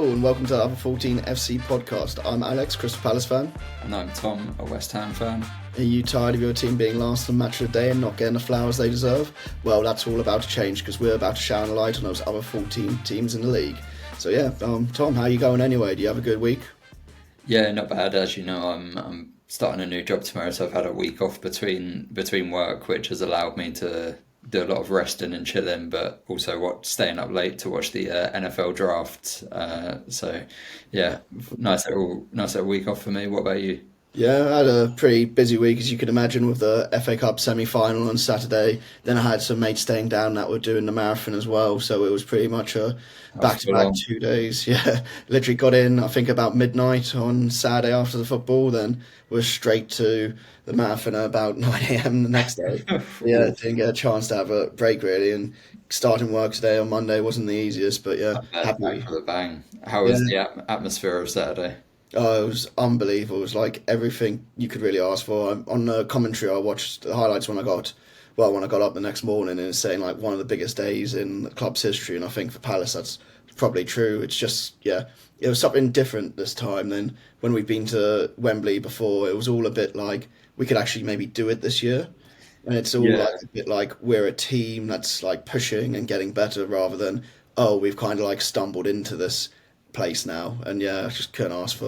Hello and welcome to the Other 14 FC podcast. I'm Alex, Crystal Palace fan. And I'm Tom, a West Ham fan. Are you tired of your team being last on match of the day and not getting the flowers they deserve? Well, that's all about to change because we're about to shine a light on those other 14 teams in the league. So yeah, Tom, how are you going anyway? Do you have a good week? Yeah, not bad. As you know, I'm starting a new job tomorrow, so I've had a week off between work, which has allowed me to do a lot of resting and chilling, but also staying up late to watch the NFL draft. So yeah, nice little week off for me. What about you? Yeah, I had a pretty busy week, as you can imagine, with the FA Cup semi-final on Saturday. Then I had some mates staying down that were doing the marathon as well, so it was pretty much a back-to-back 2 days. Yeah, literally got in, I think, about midnight on Saturday after the football, then was straight to the marathon at about 9 a.m. the next day. Yeah, didn't get a chance to have a break, really, and starting work today on Monday wasn't the easiest, but yeah, Back happy. for the bang. How Yeah. was the atmosphere of Saturday? Oh, it was unbelievable. It was like everything you could really ask for. On the commentary, I watched the highlights when I got up the next morning, and it's saying like one of the biggest days in the club's history. And I think for Palace, that's probably true. It's just, yeah, it was something different this time than when we've been to Wembley before. It was all a bit like we could actually maybe do it this year. And it's all Yeah, like a bit like we're a team that's like pushing and getting better rather than, oh, we've kind of like stumbled into this place now. And yeah, I just couldn't yeah. I ask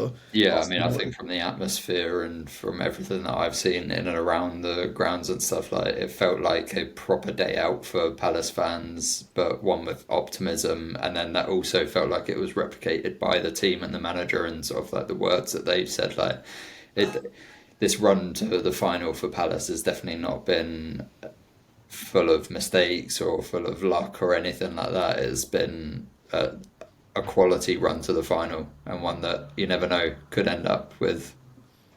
mean, for I more. think from the atmosphere and from everything that I've seen in and around the grounds and stuff, like it felt like a proper day out for Palace fans, but one with optimism. And then that also felt like it was replicated by the team and the manager and sort of like the words that they've said. Like it, this run to the final for Palace has definitely not been full of mistakes or full of luck or anything like that. It's been a quality run to the final and one that you never know could end up with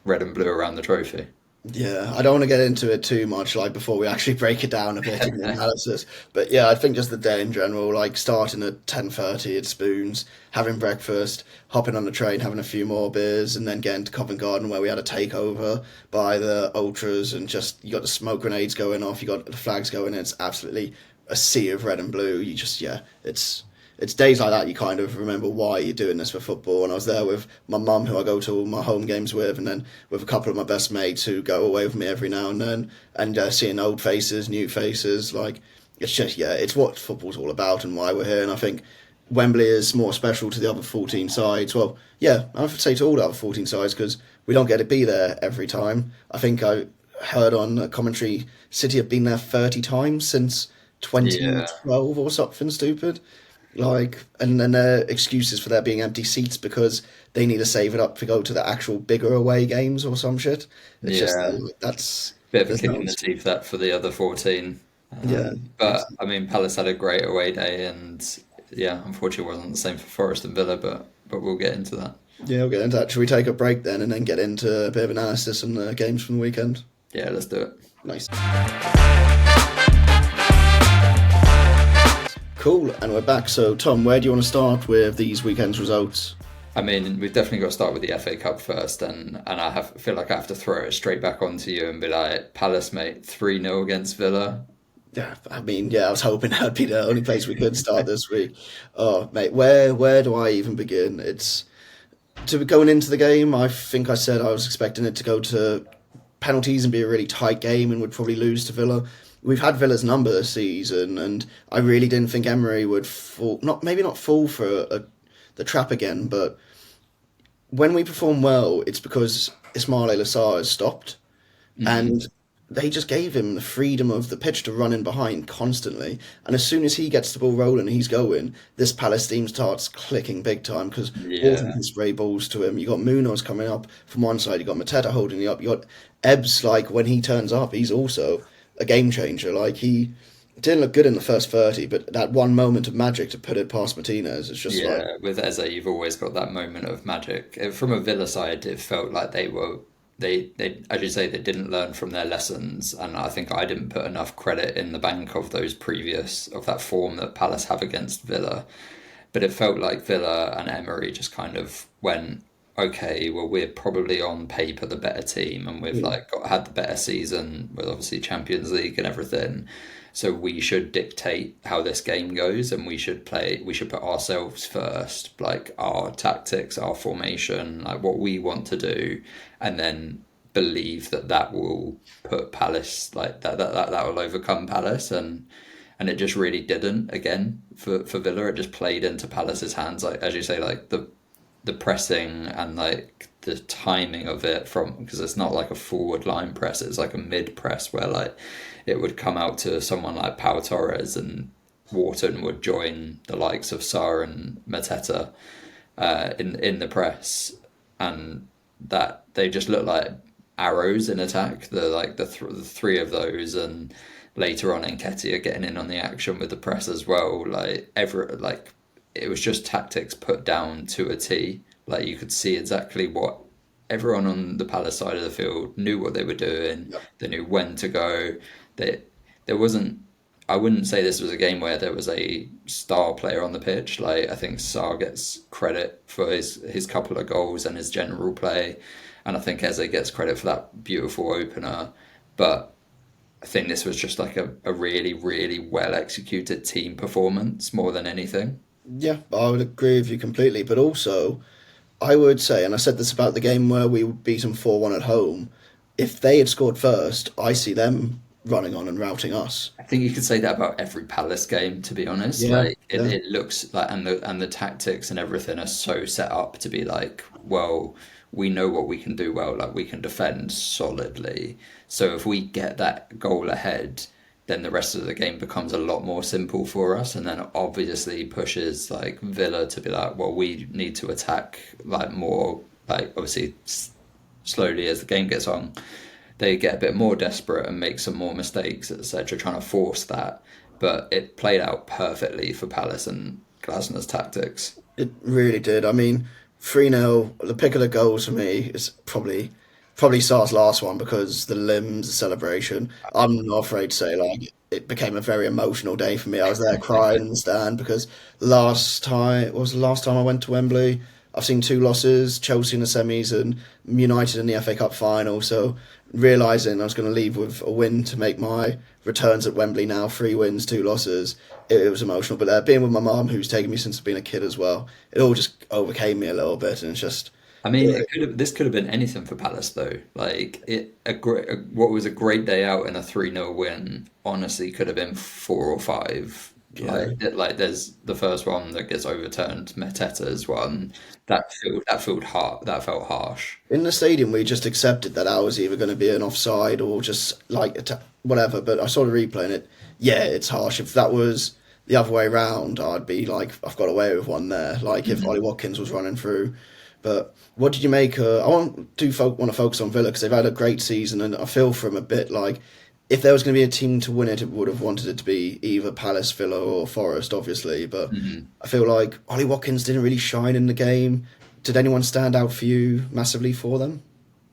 red and blue around the trophy. Yeah, I don't want to get into it too much, like before we actually break it down a bit in the analysis. But yeah, I think just the day in general, like starting at 10:30 at Spoons, having breakfast, hopping on the train, having a few more beers, and then getting to Covent Garden where we had a takeover by the ultras, and just you got the smoke grenades going off, you got the flags going, and it's absolutely a sea of red and blue. You just yeah, it's days like that you kind of remember why you're doing this for football. And I was there with my mum, who I go to all my home games with, and then with a couple of my best mates who go away with me every now and then, and seeing old faces, new faces, like it's just yeah, it's what football's all about and why we're here. And I think Wembley is more special to the other 14 sides. Well, yeah, I would say to all the other 14 sides because we don't get to be there every time. I think I heard on a commentary City have been there 30 times since Yeah, 2012 or something stupid. Like, and then their excuses for there being empty seats because they need to save it up to go to the actual bigger away games or some shit. It's just yeah. that's Bit of a there's kick no in the teeth that for the other 14. yeah But I mean, Palace had a great away day, and yeah, unfortunately, it wasn't the same for Forest and Villa. But we'll get into that. yeah. We'll get into that. Should we take a break then and then get into a bit of analysis on the games from the weekend? Yeah, let's do it. Nice. Cool, and we're back. So, Tom, where do you want to start with these weekend's results? I mean, we've definitely got to start with the FA Cup first, and feel like I have to throw it straight back onto you and be like, Palace, mate, 3-0 against Villa. Yeah, I mean, yeah, I was hoping that'd be the only place we could start this week. Oh, mate, where do I even begin? It's to be going into the game. I think I said I was expecting it to go to penalties and be a really tight game and would probably lose to Villa. We've had Villa's number this season, and I really didn't think Emery would fall. Not fall for the trap again, but when we perform well, it's because Ismail Lassar has stopped, Mm. and they just gave him the freedom of the pitch to run in behind constantly. And as soon as he gets the ball rolling and he's going, this Palace team starts clicking big time because all of them Yeah, can spray balls to him. You got Munoz coming up from one side, you got Mateta holding you up, you got Ebbs, like when he turns up, he's also a game changer. Like he didn't look good in the first 30, but that one moment of magic to put it past Martinez, it's just like, yeah. With Eze, you've always got that moment of magic. From a Villa side, it felt like they as you say, they didn't learn from their lessons, and I think I didn't put enough credit in the bank of that form that Palace have against Villa. But it felt like Villa and Emery just kind of went okay, well, we're probably on paper the better team, and we've Mm. like had the better season with obviously Champions League and everything. So we should dictate how this game goes, and we should put ourselves first, like our tactics, our formation, like what we want to do, and then believe that that will put Palace like that will overcome Palace, and it just really didn't again for Villa. It just played into Palace's hands, like as you say, like the pressing and like the timing of it from because it's not like a forward line press, it's like a mid press where like it would come out to someone like Pau Torres and Wharton would join the likes of Sarr and Mateta in the press, and that they just look like arrows in attack. The three of those, and later on Nketiah getting in on the action with the press as well. Like it was just tactics put down to a T. Like you could see exactly what everyone on the Palace side of the field knew what they were doing. Yep. They knew when to go. They there wasn't. I wouldn't say this was a game where there was a star player on the pitch. Like I think Sarr gets credit for his couple of goals and his general play, and I think Eze gets credit for that beautiful opener. But I think this was just like a really, really well executed team performance more than anything. Yeah, I would agree with you completely. But also, I would say, and I said this about the game where we beat them 4-1 at home, if they had scored first, I see them running on and routing us. I think you could say that about every Palace game, to be honest. Yeah, Like yeah. it looks like, and the tactics and everything are so set up to be like, well, we know what we can do well. Like we can defend solidly. So if we get that goal ahead, then the rest of the game becomes a lot more simple for us, and then obviously pushes like Villa to be like, well, we need to attack like more, like obviously slowly as the game gets on they get a bit more desperate and make some more mistakes, etc., trying to force that. But it played out perfectly for Palace and Glasner's tactics. It really did. I mean, 3-0, the pick of the goals for me is probably Sar's last one because the limbs, the celebration. I'm not afraid to say like it became a very emotional day for me. I was there crying in the stand because what was the last time I went to Wembley? I've seen two losses, Chelsea in the semis and United in the FA Cup final. So realizing I was going to leave with a win to make my returns at Wembley now, 3 wins, 2 losses, it was emotional. But being with my mum, who's taken me since I've been a kid as well, it all just overcame me a little bit, and it's just I mean, this could have been anything for Palace though. Like what was a great day out and a 3-0 win. Honestly, could have been 4 or 5. yeah. There's the first one that gets overturned. Meteta's one that felt harsh. In the stadium, we just accepted that I was either going to be an offside or just like whatever. But I saw the replay and yeah, it's harsh. If that was the other way round, I'd be like, I've got away with one there. Like if Ollie Watkins was running through. But what did you make? I want to focus on Villa because they've had a great season, and I feel for them a bit like if there was going to be a team to win it, it would have wanted it to be either Palace, Villa, or Forest, obviously. But I feel like Ollie Watkins didn't really shine in the game. Did anyone stand out for you massively for them?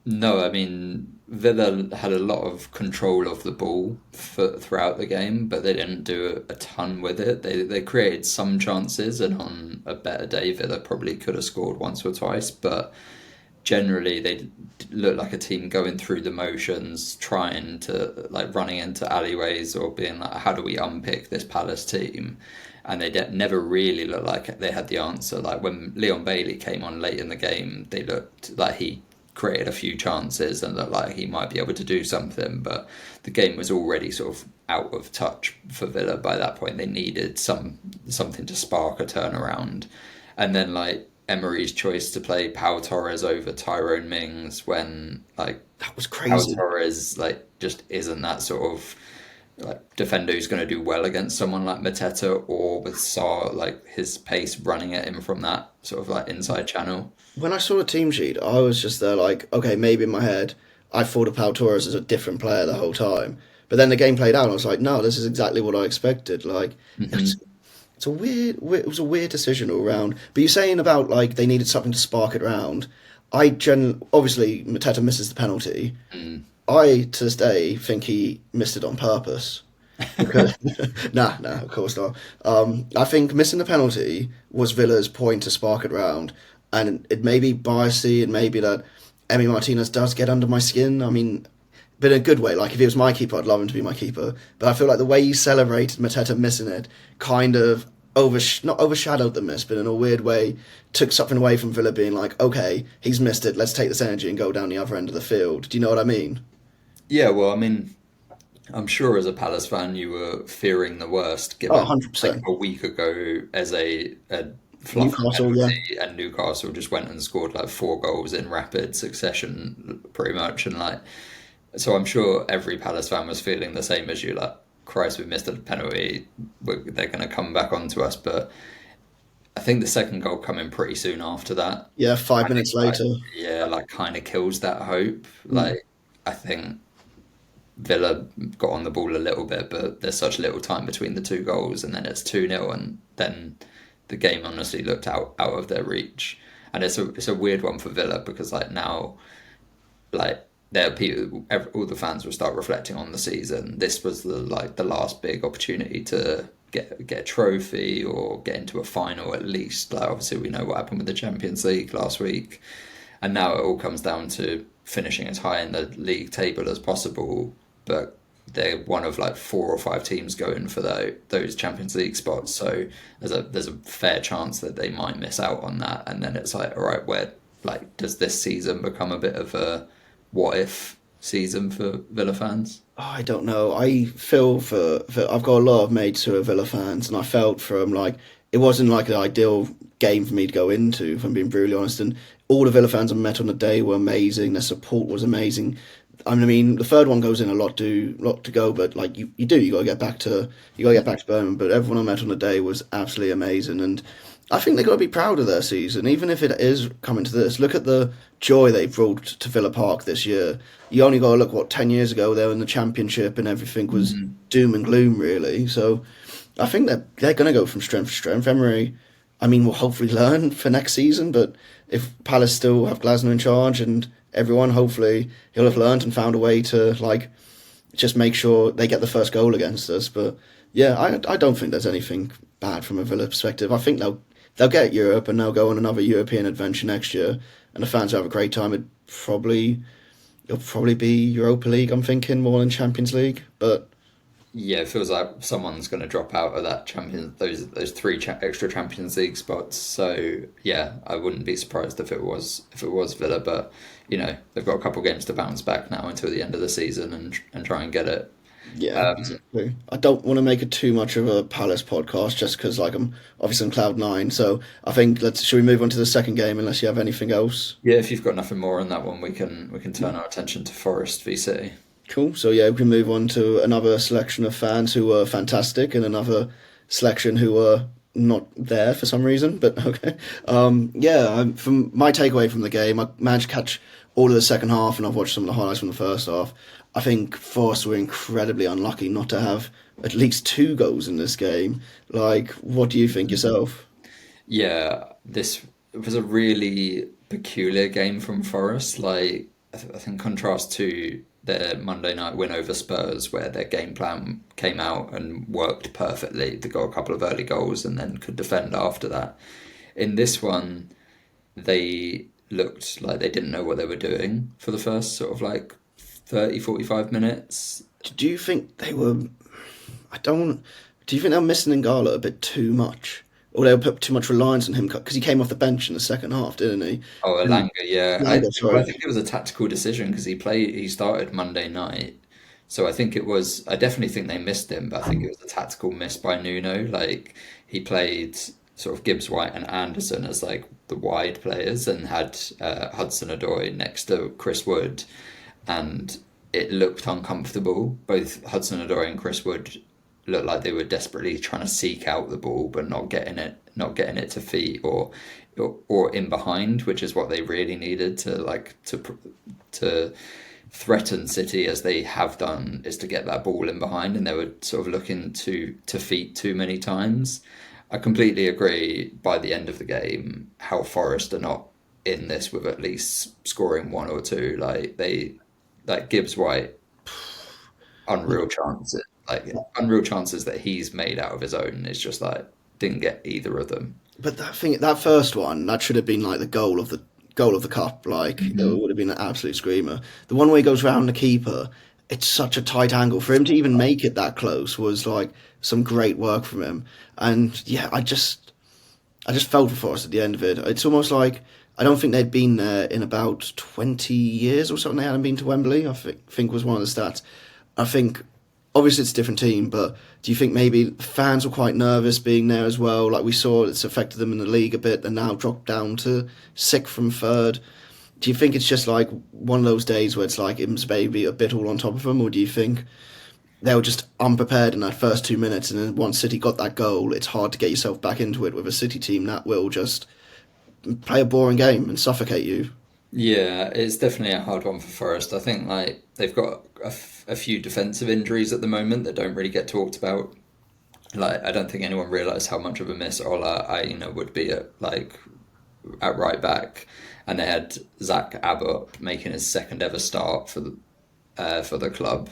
No, I mean Villa had a lot of control of the ball throughout the game, but they didn't do a ton with it. They created some chances, and on a better day, Villa probably could have scored once or twice. But generally, they looked like a team going through the motions, trying to like running into alleyways or being like, how do we unpick this Palace team? And they never really looked like they had the answer. Like when Leon Bailey came on late in the game, they looked like he created a few chances and looked like he might be able to do something, but the game was already sort of out of touch for Villa by that point. They needed something to spark a turnaround. And then like Emery's choice to play Pau Torres over Tyrone Mings when like That was Pau crazy. Torres like just isn't that sort of like defender who's going to do well against someone like Mateta or with Sarr like his pace running at him from that sort of like inside channel. When I saw the team sheet, I was just there like, okay, maybe in my head, I thought of Pau Torres as a different player the whole time. But then the game played out, and I was like, no, this is exactly what I expected. Like, it's, it's a it was a weird decision all round. But you're saying about like they needed something to spark it round. Obviously Mateta misses the penalty. I to this day think he missed it on purpose. Because, nah, of course not. I think missing the penalty was Villa's point to spark it round. and it may be biasy, and maybe that Emi Martinez does get under my skin. I mean, but in a good way. Like if he was my keeper, I'd love him to be my keeper. But I feel like the way he celebrated Mateta missing it kind of not overshadowed the miss, but in a weird way took something away from Villa being like, okay, he's missed it. Let's take this energy and go down the other end of the field. Do you know what I mean? Yeah, well, I mean, I'm sure as a Palace fan you were fearing the worst, Oh, given like 100%. a week ago as a fluffy Newcastle, yeah. penalty and Newcastle just went and scored like 4 goals in rapid succession, pretty much, and like so I'm sure every Palace fan was feeling the same as you, like, Christ, we missed a penalty, they're going to come back onto us, but I think the second goal coming pretty soon after that, Yeah, five I think minutes like later. yeah, like kind of kills that hope. Mm. Like I think Villa got on the ball a little bit, but there's such little time between the 2 goals, and then it's 2-0, and then the game honestly looked out of their reach. And it's a weird one for Villa because like now, like there are people, all the fans will start reflecting on the season. This was the last big opportunity to get a trophy or get into a final at least. Like obviously we know what happened with the Champions League last week, and now it all comes down to finishing as high in the league table as possible. But they're one of like 4 or 5 teams going for those Champions League spots. So there's a fair chance that they might miss out on that. And then it's like, all right, where like does this season become a bit of a what if season for Villa fans? Oh, I don't know. I feel for I've got a lot of mates who are Villa fans, and I felt for them like it wasn't like an ideal game for me to go into, if I'm being brutally honest. And all the Villa fans I met on the day were amazing. Their support was amazing. I mean, the third one goes in a lot to go, but like you got to get back to Birmingham. But everyone I met on the day was absolutely amazing, and I think they got to be proud of their season, even if it is coming to this. Look at the joy they brought to Villa Park this year. You only got to look what 10 years ago they were in the Championship and everything was doom and gloom, really. So I think that they're going to go from strength to strength. Emery, I mean, will hopefully learn for next season, but if Palace still have Glasner in charge and everyone, hopefully he'll have learned and found a way to like just make sure they get the first goal against us. But yeah, I don't think there's anything bad from a Villa perspective. I think they'll get Europe and they'll go on another European adventure next year, and the fans will have a great time. It'll probably be Europa League. I'm thinking more than Champions League, but Yeah, it feels like someone's going to drop out of that champion those extra Champions League spots. So yeah, I wouldn't be surprised if it was Villa, but they've got a couple games to bounce back now until the end of the season and try and get it. yeah, Um, exactly. I don't want to make it too much of a Palace podcast just because like I'm obviously on cloud 9. So I think should we move on to the second game unless you have anything else? yeah, if you've got nothing more on that one, we can turn our attention to Forest v City. Cool. So yeah, we can move on to another selection of fans who were fantastic and another selection who were not there for some reason. But okay. Yeah. From my takeaway from the game, I managed to catch all of the second half, and I've watched some of the highlights from the first half. I think Forest were incredibly unlucky not to have at least 2 goals in this game. Like, what do you think yourself? Yeah, this was a really peculiar game from Forest. Like, I think contrast to their Monday night win over Spurs, where their game plan came out and worked perfectly. They got a couple of early goals and then could defend after that. In this one, they looked like they didn't know what they were doing for the first sort of like 30, 45 minutes. Do you think they were? I don't. Do you think they were missing Ngala a bit too much, or they put too much reliance on him because he came off the bench in the second half, didn't he? Oh, And Elanga, yeah. Langer, I sorry. think it was a tactical decision because he started Monday night. So I definitely think they missed him, but I think it was a tactical miss by Nuno. Like he played sort of Gibbs White and Anderson as like the wide players and had Hudson-Odoi next to Chris Wood, and it looked uncomfortable. Both Hudson-Odoi and Chris Wood looked like they were desperately trying to seek out the ball but not getting it to feet or in behind, which is what they really needed to threaten City as they have done, is to get that ball in behind, and they were sort of looking to feet too many times. I completely agree by the end of the game how Forest are not in this with at least scoring one or two. Like Gibbs White, unreal chances, like unreal chances that he's made out of his own. It's just like didn't get either of them. But that first one, that should have been like the goal of the cup. Like it Hmm. would have been an absolute screamer. The one where he goes round the keeper, it's such a tight angle for him to even make it that close was like some great work from him. And yeah, I just felt for Forest at the end of it. It's almost like I don't think they'd been there in about 20 years or something. They hadn't been to Wembley. I think was one of the stats. I think obviously it's a different team, but do you think maybe fans were quite nervous being there as well? Like we saw, it's affected them in the league a bit. They're now dropped down to sixth from third. Do you think it's just like one of those days where it's like it was maybe a bit all on top of them, or do you think they were just unprepared in that first 2 minutes, and then once City got that goal, it's hard to get yourself back into it with a City team that will just play a boring game and suffocate you? Yeah, it's definitely a hard one for Forest. I think like they've got a few defensive injuries at the moment that don't really get talked about. Like I don't think anyone realised how much of a miss Ola Aina would be at right back, and they had Zach Abbott making his second ever start for the club,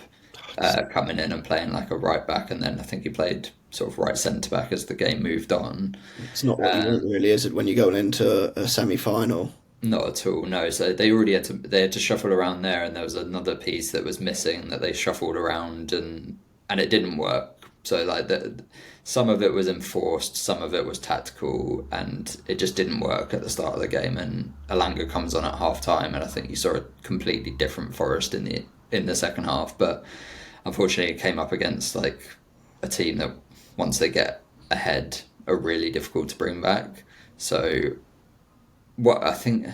coming in and playing like a right back, and then I think he played sort of right centre back as the game moved on. It's not what you want, really, is it, when you're going into a semi-final? Not at all, no. So they had to shuffle around there, and there was another piece that was missing that they shuffled around, and it didn't work. So some of it was enforced, some of it was tactical, and it just didn't work at the start of the game. And Alanga comes on at half time, and I think you saw a completely different Forest in the second half. But unfortunately, it came up against like a team that once they get ahead are really difficult to bring back. So what I think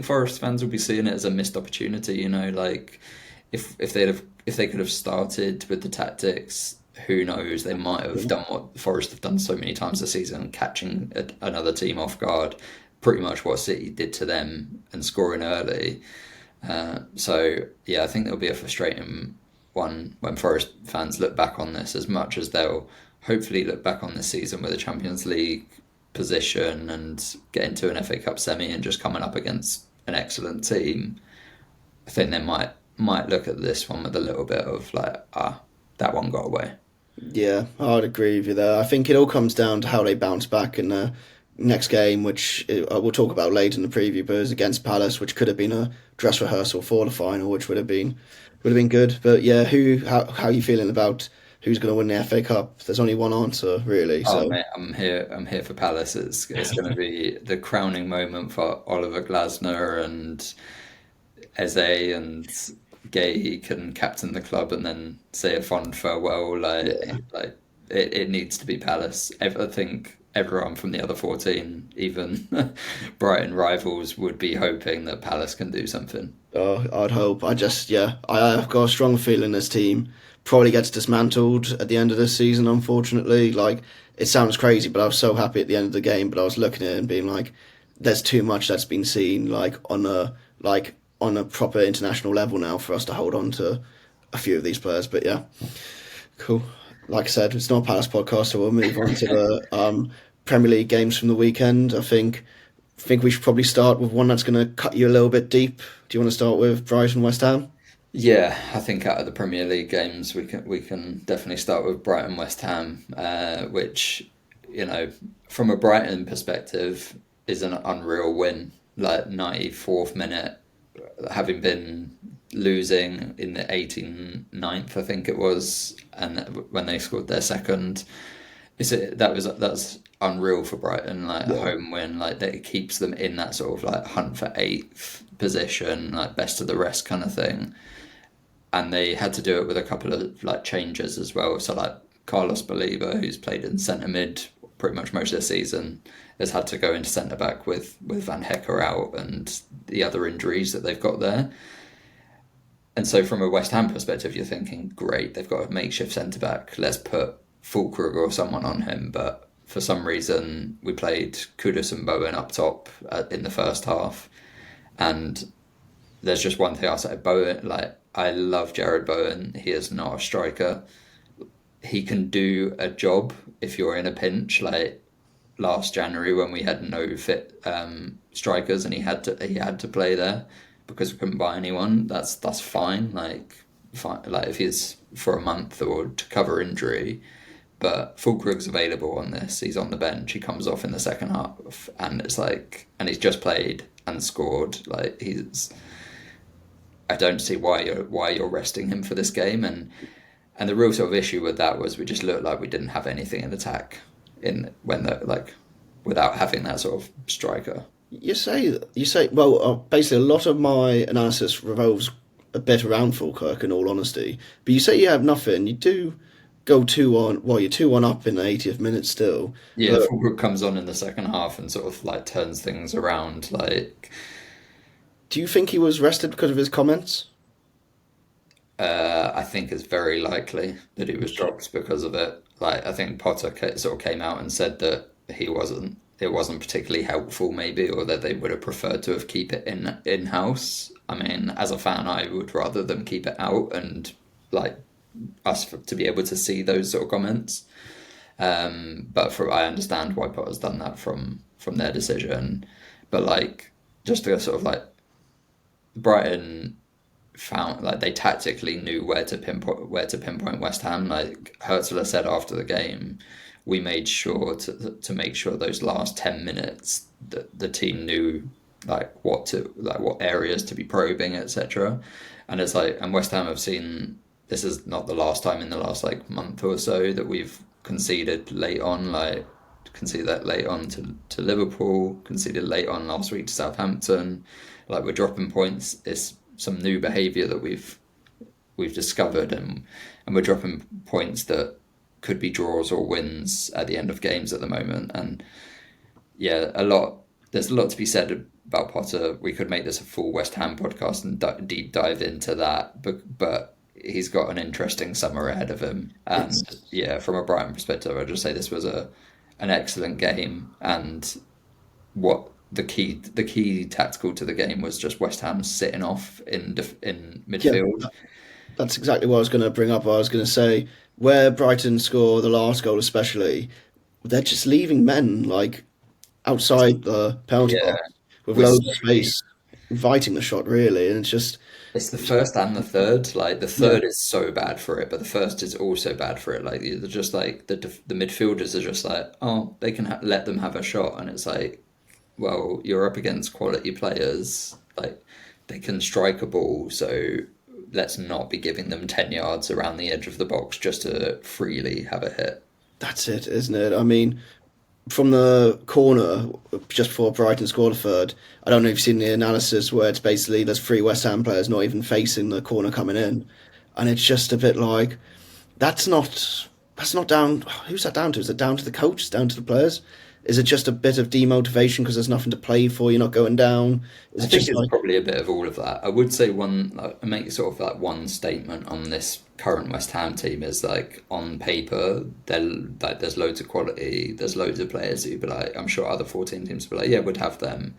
Forest fans will be seeing it as a missed opportunity. You know, like if they could have started with the tactics, who knows? They might have done what Forest have done so many times this season, catching another team off guard. Pretty much what City did to them and scoring early. So yeah, I think there'll be a frustrating one when Forest fans look back on this, as much as they'll hopefully look back on this season with a Champions League position and get into an FA Cup semi and just coming up against an excellent team. I think they might look at this one with a little bit of like, that one got away. Yeah, I'd agree with you there. I think it all comes down to how they bounce back in the next game, which we'll talk about later in the preview, but is against Palace, which could have been a dress rehearsal for the final, which would have been good. But yeah, how are you feeling about who's going to win the FA Cup? There's only one answer really. Oh So mate, I'm here. I'm here for Palace. It's going to be the crowning moment for Oliver Glasner and Eze, and Gay can captain the club and then say a fond farewell. yeah, It needs to be Palace. I think everyone from the other 14, even Brighton rivals, would be hoping that Palace can do something. I'd hope. I've got a strong feeling this team probably gets dismantled at the end of this season. Unfortunately, like it sounds crazy, but I was so happy at the end of the game. But I was looking at it and being like, there's too much that's been seen like on a proper international level now for us to hold on to a few of these players. But yeah, cool. Like I said, it's not a Palace podcast, so we'll move on to the Premier League games from the weekend. I think we should probably start with one that's going to cut you a little bit deep. Do you want to start with Brighton West Ham? Yeah, I think out of the Premier League games, we can definitely start with Brighton West Ham, which, you know, from a Brighton perspective, is an unreal win. Like 94th minute, having been losing in the 89th, I think it was, and when they scored their second, that's unreal for Brighton. Like a Yeah, home win, like that, it keeps them in that sort of like hunt for eighth position, like best of the rest kind of thing. And they had to do it with a couple of like changes as well. So like Carlos Baleba, who's played in centre mid pretty much most of the season, has had to go into centre back with Van Hecker out and the other injuries that they've got there. And so from a West Ham perspective, you're thinking, great, they've got a makeshift centre back. Let's put Fulkrug or someone on him. But for some reason, we played Kudus and Bowen up top in the first half, and there's just one thing I'll say. Bowen, like, I love Jared Bowen. He is not a striker. He can do a job if you're in a pinch. Like last January when we had no fit strikers and he had to play there because we couldn't buy anyone. That's fine. Like fine. Like if he's for a month or to cover injury. But Fulkrug's available on this. He's on the bench. He comes off in the second half, and it's like, and he's just played and scored. Like he's, I don't see why you're resting him for this game. And the real sort of issue with that was we just looked like we didn't have anything in attack in when the like without having that sort of striker. You say well, basically a lot of my analysis revolves a bit around Falkirk, in all honesty. But you say you have nothing. You do go 2-1. Well, you're 2-1 up in the 80th minute still. Yeah, But Fulkrug comes on in the second half and sort of like turns things around. Like do you think he was rested because of his comments? I think it's very likely that he was dropped because of it. Like I think Potter sort of came out and said that it wasn't particularly helpful maybe, or that they would have preferred to have keep it in house. I mean, as a fan, I would rather them keep it out and like to be able to see those sort of comments. But I understand why Potter's done that from their decision. But like just to sort of like Brighton found like they tactically knew where to pinpoint West Ham. Like Hertzler said after the game, we made sure to make sure those last 10 minutes that the team knew what areas to be probing, etc. And it's like, and West Ham have seen this is not the last time in the last like month or so that we've conceded late on, like conceded that late on to Liverpool, conceded late on last week to Southampton. Like we're dropping points. It's some new behaviour that we've discovered, and we're dropping points that could be draws or wins at the end of games at the moment. And yeah, there's a lot to be said about Potter. We could make this a full West Ham podcast and deep dive into that, but he's got an interesting summer ahead of him. And It's yeah, from a Brighton perspective, I'd just say this was an excellent game. And what the key tactical to the game was just West Ham sitting off in yeah, midfield. that's exactly what I was going to bring up. I was going to say where Brighton score the last goal, especially, they're just leaving men like outside the penalty Yeah, box with we loads of space, inviting the shot really, and it's just it's the first and the third. Like the yeah, third is so bad for it, but the first is also bad for it. Like they're just like the midfielders are just like, oh, they can let them have a shot, and it's like, well, you're up against quality players. Like they can strike a ball, so let's not be giving them 10 yards around the edge of the box just to freely have a hit. that's it, isn't it? I mean, from the corner just before Brighton scored a third. I don't know if you've seen the analysis where it's basically there's three West Ham players not even facing the corner coming in, and it's just a bit like that's not down. Who's that down to? Is it down to the coach? Is it down to the players? Is it just a bit of demotivation because there's nothing to play for? You're not going down. Is I it think just it's like probably a bit of all of that. I would say I make sort of like one statement on this current West Ham team is like on paper, there's loads of quality, there's loads of players who'd be like, I'm sure other 14 teams would be like, yeah, would have them.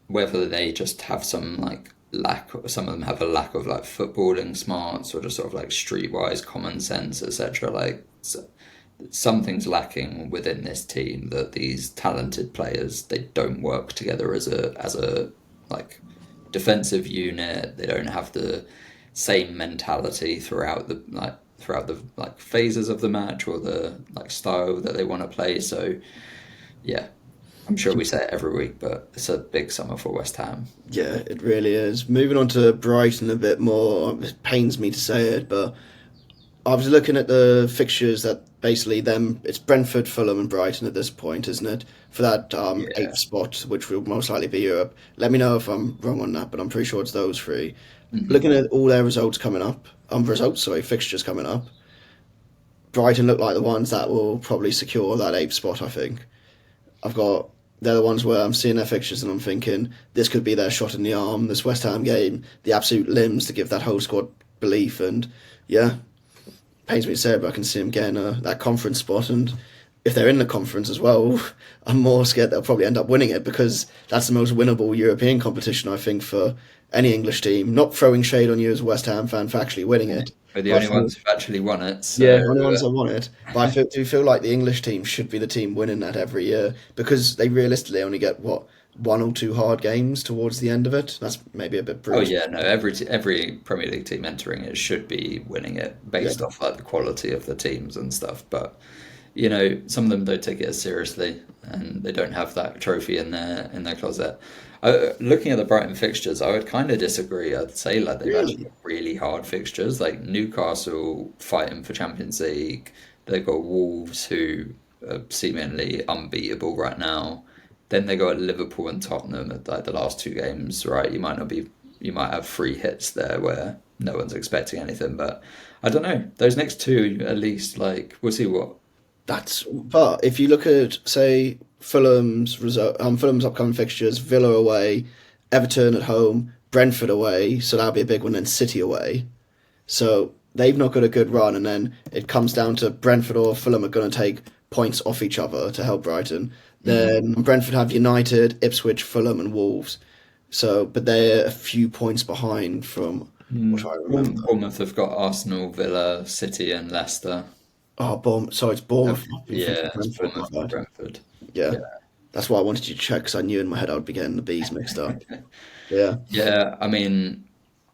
Whether they just have some like lack, or some of them have a lack of like footballing smarts or just sort of like streetwise common sense, etc. Like something's lacking within this team that these talented players they don't work together as a like defensive unit. They don't have the same mentality throughout the like phases of the match or the like style that they want to play. So yeah, I'm sure we say it every week, but it's a big summer for West Ham. yeah, it really is. Moving on to Brighton a bit more. It pains me to say it, but I was looking at the fixtures that basically them. It's Brentford, Fulham, and Brighton at this point, isn't it? For that Yeah. eighth spot, which will most likely be Europe. Let me know if I'm wrong on that, but I'm pretty sure it's those three. Hmm. Looking at all their results coming up, fixtures coming up. Brighton look like the ones that will probably secure that eighth spot. I think I've got. They're the ones where I'm seeing their fixtures and I'm thinking this could be their shot in the arm. This West Ham game, the absolute limbs to give that whole squad belief, and yeah, pains me to say it, but I can see them getting that conference spot. And if they're in the conference as well, I'm more scared they'll probably end up winning it because that's the most winnable European competition, I think, for any English team. Not throwing shade on you as a West Ham fan for actually winning it. We're the But I only feel, ones who've actually won it, yeah, so only ones that want it. But do feel like the English team should be the team winning that every year because they realistically only get, what, one or two hard games towards the end of it. That's maybe a bit Oh brutal. yeah, no. Every Premier League team entering it should be winning it Yeah, based off like the quality of the teams and stuff. But some of them don't take it as seriously, and they don't have that trophy in their closet. Looking at the Brighton fixtures, I would kind of disagree. I'd say like they've actually really. got really hard fixtures, like Newcastle fighting for Champions League. They've got Wolves who are seemingly unbeatable right now. Then they got Liverpool and Tottenham at like the last two games, right? You might have free hits there where no one's expecting anything, but I don't know. Those next two, at least, like we'll see what. But if you look at say Fulham's upcoming fixtures: Villa away, Everton at home, Brentford away, so that'll be a big one, and City away. So they've not got a good run, and then it comes down to Brentford or Fulham are going to take points off each other to help Brighton. Mm. Then Brentford have United, Ipswich, Fulham, and Wolves. So, but they're a few points behind from what I remember. Bournemouth have got Arsenal, Villa, City, and Leicester. Oh, Bournemouth. Sorry, it's Bournemouth. I've been thinking Yeah, it's Brentford. My Bournemouth and bad. Brentford. Yeah, Yeah. that's why I wanted you to check because I knew in my head I would be getting the bees mixed up. Yeah, Yeah, I mean,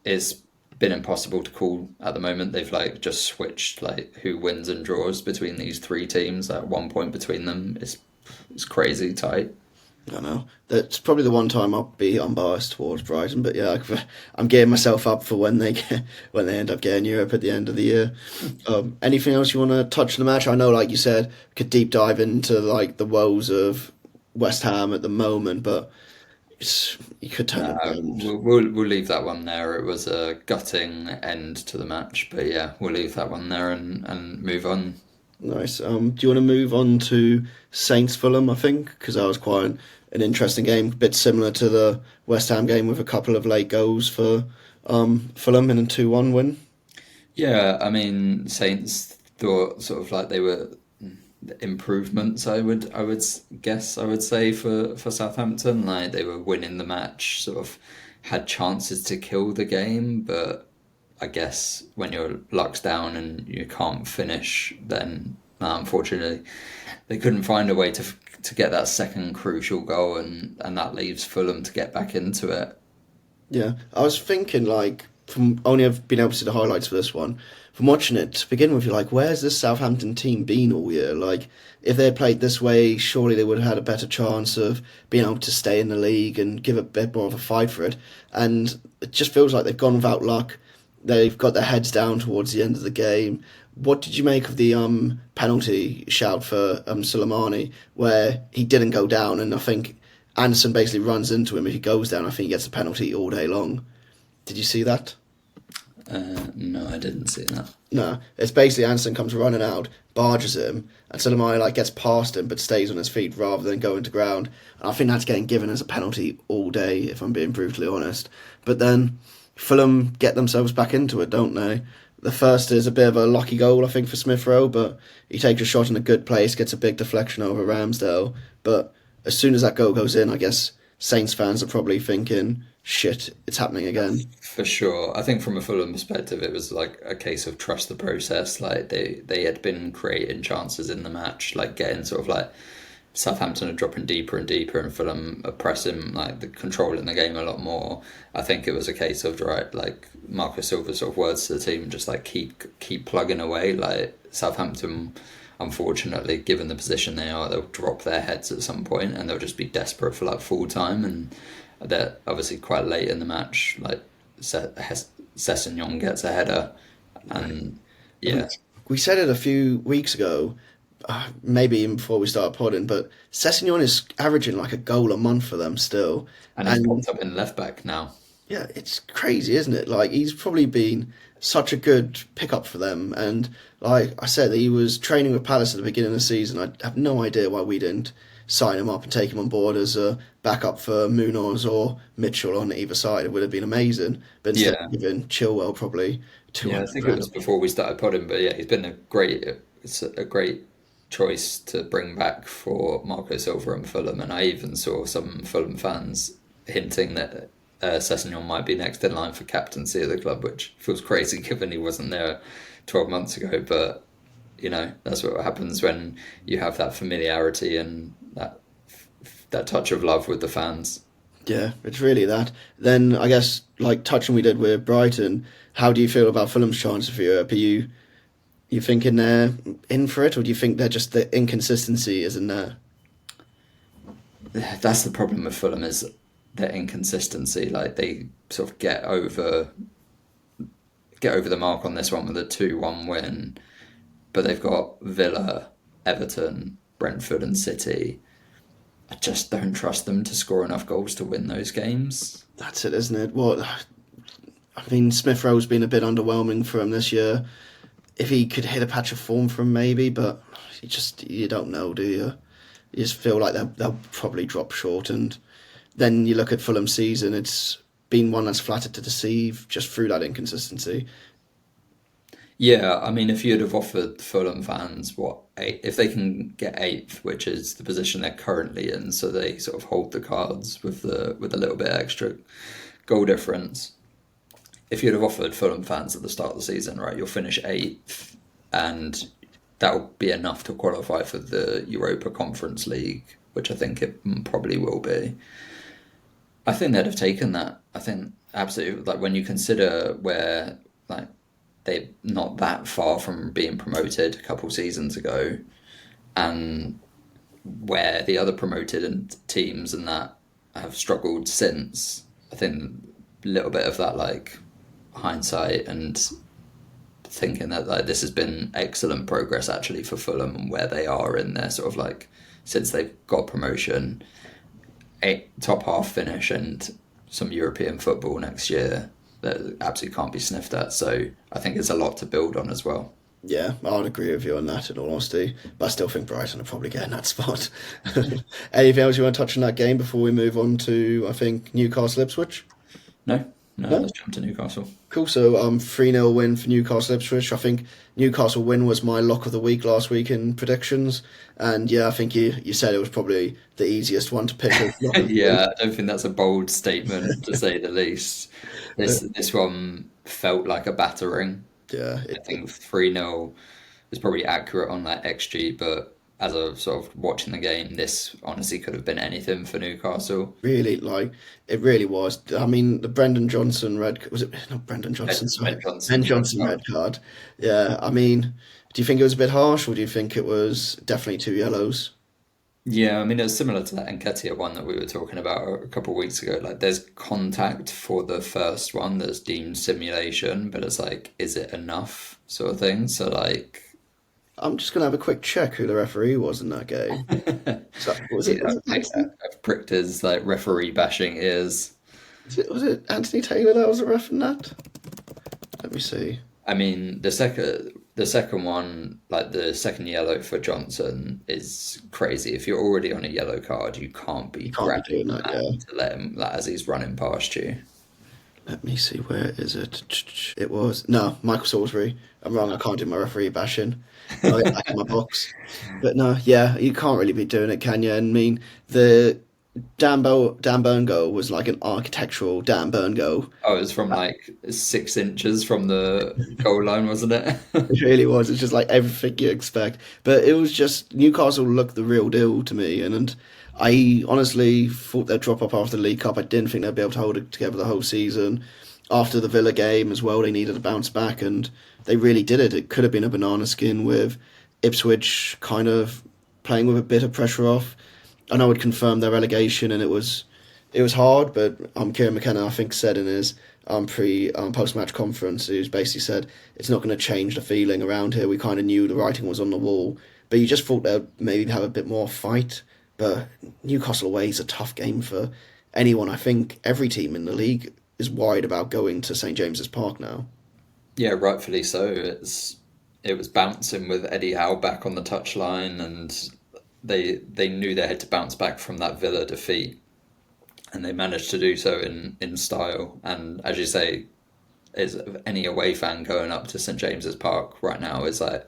it's been impossible to call at the moment. They've like just switched like who wins and draws between these three teams. At 1 point between them, it's crazy tight. I know. That's probably the one time I'll be unbiased towards Brighton. But yeah, I'm gearing myself up for when when they end up getting Europe at the end of the year. Anything else you want to touch on the match? I know, like you said, could deep dive into like the woes of West Ham at the moment, but you could turn it around. We'll leave that one there. It was a gutting end to the match, but yeah, we'll leave that one there and move on. Nice. Do you want to move on to Saints Fulham? I think because that was quite an interesting game, a bit similar to the West Ham game with a couple of late goals for Fulham in a 2-1 win. Yeah, I mean, Saints thought sort of like they were improvements. I would say for Southampton, like they were winning the match, sort of had chances to kill the game, but I guess when your luck's down and you can't finish, then unfortunately they couldn't find a way to get that second crucial goal, and that leaves Fulham to get back into it. Yeah, I was thinking like from only have been able to see the highlights for this one. From watching it to begin with, you're like, where's this Southampton team been all year? Like, if they had played this way, surely they would have had a better chance of being able to stay in the league and give a bit more of a fight for it. And it just feels like they've gone without luck. They've got their heads down towards the end of the game. What did you make of the penalty shout for Soleimani, where he didn't go down, and I think Anderson basically runs into him. If he goes down, I think he gets a penalty all day long. Did you see that? No, I didn't see that. No, it's basically Anderson comes running out, barges him, and Soleimani like gets past him but stays on his feet rather than going to ground. And I think that's getting given as a penalty all day, if I'm being brutally honest. But then Fulham get themselves back into it, don't they? The first is a bit of a lucky goal, I think, for Smith Rowe, but he takes a shot in a good place, gets a big deflection over Ramsdale. But as soon as that goal goes in, I guess Saints fans are probably thinking, shit, it's happening again. For sure. I think from a Fulham perspective, it was like a case of trust the process. Like they had been creating chances in the match, like getting sort of like Southampton are dropping deeper and deeper, and Fulham are pressing like the control in the game a lot more. I think it was a case of right, like Marco Silva's sort of words to the team, just like keep plugging away. Like Southampton, unfortunately, given the position they are, they'll drop their heads at some point, and they'll just be desperate for like full time. And they're obviously quite late in the match. Like Sessegnon gets a header, and yeah, We said it a few weeks ago, maybe even before we started podding, but Sessegnon is averaging like a goal a month for them still. and he's And popped up in left back now. yeah, it's crazy, isn't it? Like, he's probably been such a good pickup for them. And like I said, he was training with Palace at the beginning of the season. I have no idea why we didn't sign him up and take him on board as a backup for Munoz or Mitchell on either side. It would have been amazing. But instead Yeah, of giving Chilwell probably yeah, I 200 think it grand. was before we started podding, but yeah, he's been it's a great choice to bring back for Marco Silva and Fulham, and I even saw some Fulham fans hinting that Sessegnon might be next in line for captaincy of the club, which feels crazy given he wasn't there 12 months ago, but that's what happens when you have that familiarity and that that touch of love with the fans. Yeah, it's really that. Then I guess like touching we did with Brighton, how do you feel about Fulham's chance of Europe? Are you thinking they're in for it, or do you think they're just the inconsistency isn't there? That's the problem with Fulham is their inconsistency. Like they sort of get over the mark on this one with a 2-1 win, but they've got Villa, Everton, Brentford, and City. I just don't trust them to score enough goals to win those games. That's it, isn't it? What I mean, Smith Rowe's been a bit underwhelming for him this year. If he could hit a patch of form for him, maybe, but you don't know, do you? You just feel like they'll probably drop short, and then you look at Fulham's season. It's been one that's flattered to deceive just through that inconsistency. Yeah, I mean, if you'd have offered Fulham fans what eight, if they can get eighth, which is the position they're currently in, so they sort of hold the cards with a little bit extra goal difference. If you'd have offered Fulham fans at the start of the season, right, you'll finish eighth, and that'll be enough to qualify for the Europa Conference League, which I think it probably will be. I think they'd have taken that. I think absolutely, like when you consider where like they're not that far from being promoted a couple seasons ago, and where the other promoted teams and that have struggled since. I think a little bit of that like hindsight and thinking that like this has been excellent progress actually for Fulham and where they are in their sort of like since they've got promotion, top half finish and some European football next year that absolutely can't be sniffed at. So I think it's a lot to build on as well. Yeah, I would agree with you on that in all honesty, but I still think Brighton are probably getting that spot. Anything else you want to touch on that game before we move on to, I think, Newcastle Ipswich? No, no, No? let's jump to Newcastle. Cool. So 3-0 win for Newcastle Ipswich. I think Newcastle win was my lock of the week last week in predictions. And yeah, I think you said it was probably the easiest one to pick as lock of the week. Yeah, I don't think that's a bold statement to say the least. This one felt like a battering. Yeah, I think 3-0 is probably accurate on that XG, but as I was sort of watching the game, this honestly could have been anything for Newcastle. really, like, it really was. I mean, the Brendan Johnson red, was it not Brendan Johnson, sorry, Ben Ben Johnson's red Johnson card. red card. Yeah, I mean, do you think it was a bit harsh, or do you think it was definitely two yellows? Yeah, I mean, it's similar to that Nketiah one that we were talking about a couple of weeks ago. Like, there's contact for the first one that's deemed simulation, but it's like, is it enough sort of thing? So, like, I'm just gonna have a quick check who the referee was in that game. So, was it yeah, was it Anthony? I've pricked his like referee bashing ears. Was it Anthony Taylor that was the ref in that? Let me see. I mean, the second one, like the second yellow for Johnson, is crazy. If you're already on a yellow card, you can't be You can't be grabbing doing that, that yeah. to let him like, as he's running past you. Let me see, where is it? It was no Michael Salisbury. I'm wrong. I can't do my referee bashing. I'll get back in my box. But no, yeah, you can't really be doing it, can you? And I mean, the Dan Burn goal was like an architectural Dan Burn goal. Oh, it was from like 6 inches from the goal line, wasn't it? It really was. It's just like everything you expect. But it was just Newcastle looked the real deal to me, and I honestly thought they'd drop up after the League Cup. I didn't think they'd be able to hold it together the whole season. After the Villa game as well, they needed to bounce back, and they really did it. It could have been a banana skin with Ipswich kind of playing with a bit of pressure off. I know it confirmed their relegation, and it was hard. But Kieran McKenna, I think, said in his pre post match conference, he was basically said it's not going to change the feeling around here. We kind of knew the writing was on the wall, but you just thought they'd maybe have a bit more fight. But Newcastle away is a tough game for anyone. I think every team in the league is worried about going to St James's Park now. Yeah, rightfully so. It was bouncing with Eddie Howe back on the touchline, and they knew they had to bounce back from that Villa defeat, and they managed to do so in style. And as you say, is any away fan going up to St James's Park right now is like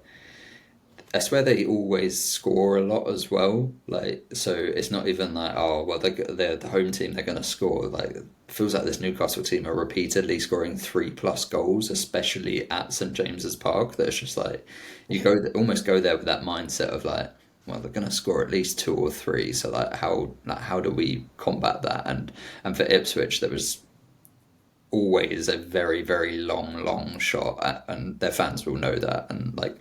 I swear they always score a lot as well. Like, so it's not even like, oh, well, they're the home team, they're going to score. Like, it feels like this Newcastle team are repeatedly scoring 3+ goals, especially at St James's Park. That it's just like, you almost go there with that mindset of like, well, they're going to score at least two or three. So how do we combat that? And for Ipswich, there was always a very, very long shot, and their fans will know that. And like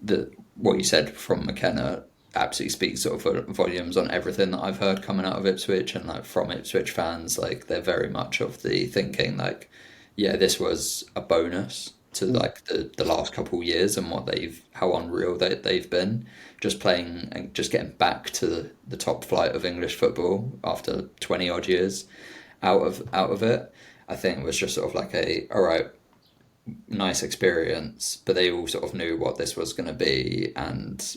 the what you said from McKenna absolutely speaks sort of volumes on everything that I've heard coming out of Ipswich and like from Ipswich fans. Like they're very much of the thinking like, yeah, this was a bonus to like the last couple of years and how unreal they've been just playing and just getting back to the top flight of English football after 20 odd years out of it. I think it was just sort of like all right, nice experience, but they all sort of knew what this was going to be, and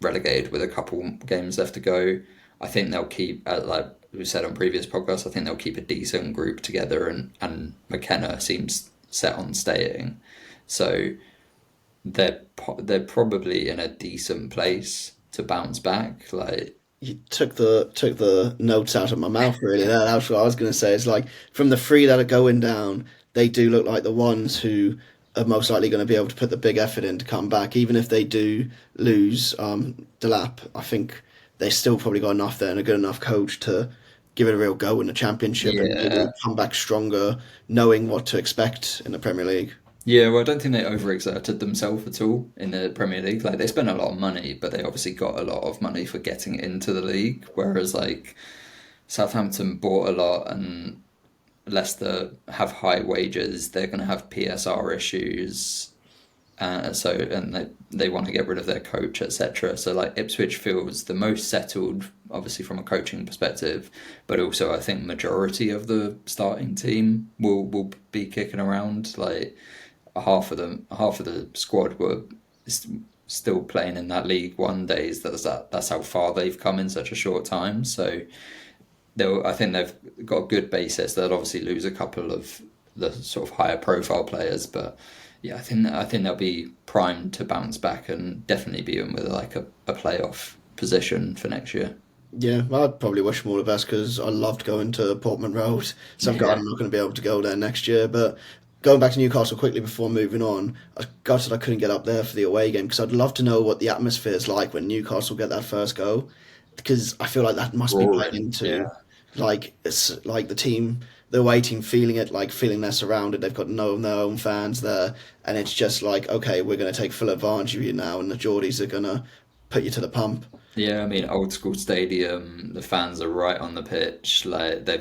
relegated with a couple games left to go. I think they'll keep, like we said on previous podcasts, I think they'll keep a decent group together, and McKenna seems set on staying, so they're probably in a decent place to bounce back. Like You took the notes out of my mouth really there. That's what I was going to say. It's like from the three that are going down, they do look like the ones who are most likely going to be able to put the big effort in to come back. Even if they do lose Delap, I think they still probably got enough there and a good enough coach to give it a real go in the Championship and maybe yeah, come back stronger, knowing what to expect in the Premier League. yeah, well, I don't think they overexerted themselves at all in the Premier League. Like they spent a lot of money, but they obviously got a lot of money for getting into the league. Whereas like Southampton bought a lot, and Leicester have high wages. They're going to have PSR issues. And they want to get rid of their coach, etc. So like Ipswich feels the most settled, obviously from a coaching perspective, but also I think majority of the starting team will be kicking around. Like half of the squad were still playing in that League One days. That's how far they've come in such a short time. So I think they've got a good basis. They'll obviously lose a couple of the sort of higher profile players, but yeah, I think they'll be primed to bounce back and definitely be in with like a playoff position for next year. Yeah, well, I'd probably wish them all the best because I loved going to Portman Road. So I'm glad Yeah. I'm not going to be able to go there next year. But going back to Newcastle quickly before moving on, I gutted I couldn't get up there for the away game because I'd love to know what the atmosphere is like when Newcastle get that first go because I feel like that must be playing Roaring. into Yeah. like it's like the away team feeling it, like feeling they're surrounded. They've got their own fans there, and it's just like okay, we're going to take full advantage of you now, and the Geordies are going to put you to the pump. Yeah, I mean, old school stadium, the fans are right on the pitch. Like they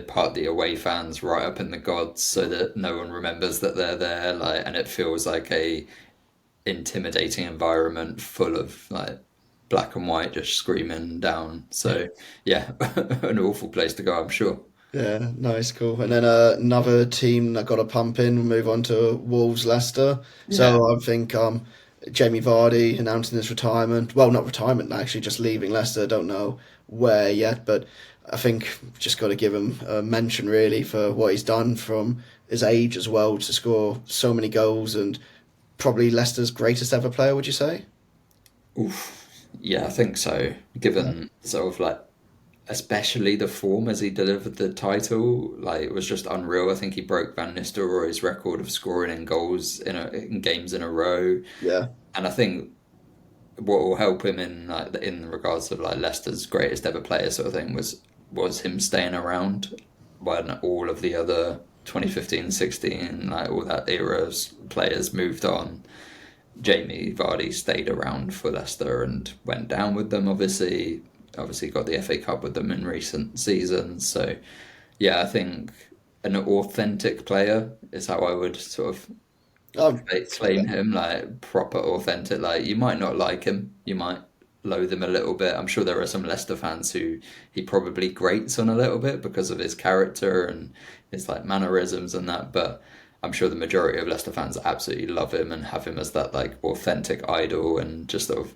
part the away fans right up in the gods so that no one remembers that they're there. Like, and it feels like a intimidating environment full of like black and white just screaming down. So yeah, an awful place to go, I'm sure. Yeah, nice, cool. And then another team that got a pump in, we'll move on to Wolves Leicester. Yeah. So I think Jamie Vardy announcing his retirement. Well, not retirement, actually, just leaving Leicester. Don't know where yet, but I think just got to give him a mention really for what he's done from his age as well to score so many goals and probably Leicester's greatest ever player, would you say? Oof. Yeah, I think so. Yeah. Given sort of like especially the form as he delivered the title, like it was just unreal. I think he broke Van Nistelrooy's record of scoring in goals in games in a row, Yeah. and I think what will help him in regards of like Leicester's greatest ever player sort of thing was him staying around when all of the other 2015, 16, like all that era's players moved on. Jamie Vardy stayed around for Leicester and went down with them. Obviously got the FA Cup with them in recent seasons. So yeah, I think an authentic player is how I would sort of Oh, claim him, like proper authentic. Like you might not like him, you might loathe him a little bit. I'm sure there are some Leicester fans who he probably grates on a little bit because of his character and his like mannerisms and that. But I'm sure the majority of Leicester fans absolutely love him and have him as that like authentic idol and just sort of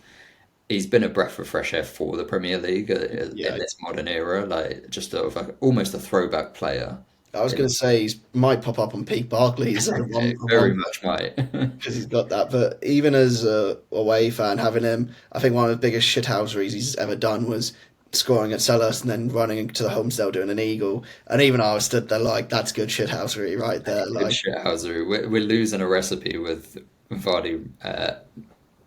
he's been a breath of fresh air for the Premier League in yeah. this modern era. Like just sort of like almost a throwback player. I was going to say he might pop up on Pete Barclays at It at very one much might. because he's got that. But even as a away fan, having him, I think one of the biggest shithouseries he's ever done was scoring at Selhurst and then running to the Homestead doing an eagle. And even I was stood there like, that's good shithousery right there. Good Like, shit, Hauser. We're losing a recipe with Vardy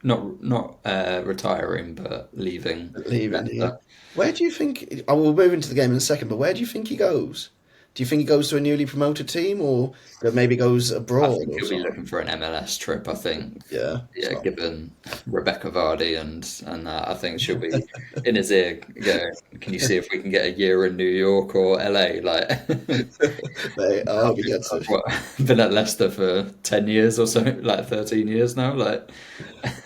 not retiring, but leaving leaving here. Leicester. Where do you think? I will move into the game in a second, but where do you think he goes? Do you think he goes to a newly promoted team, or maybe goes I abroad think or he'll be something? looking for an MLS trip. I think, Yeah, yeah, given Rebecca Vardy and that, I think she'll be in his ear going, "Can you see if we can get a year in New York or LA?" Like, mate, I hope he gets I've it. what, been at Leicester for 10 years or so, like 13 years now. Like,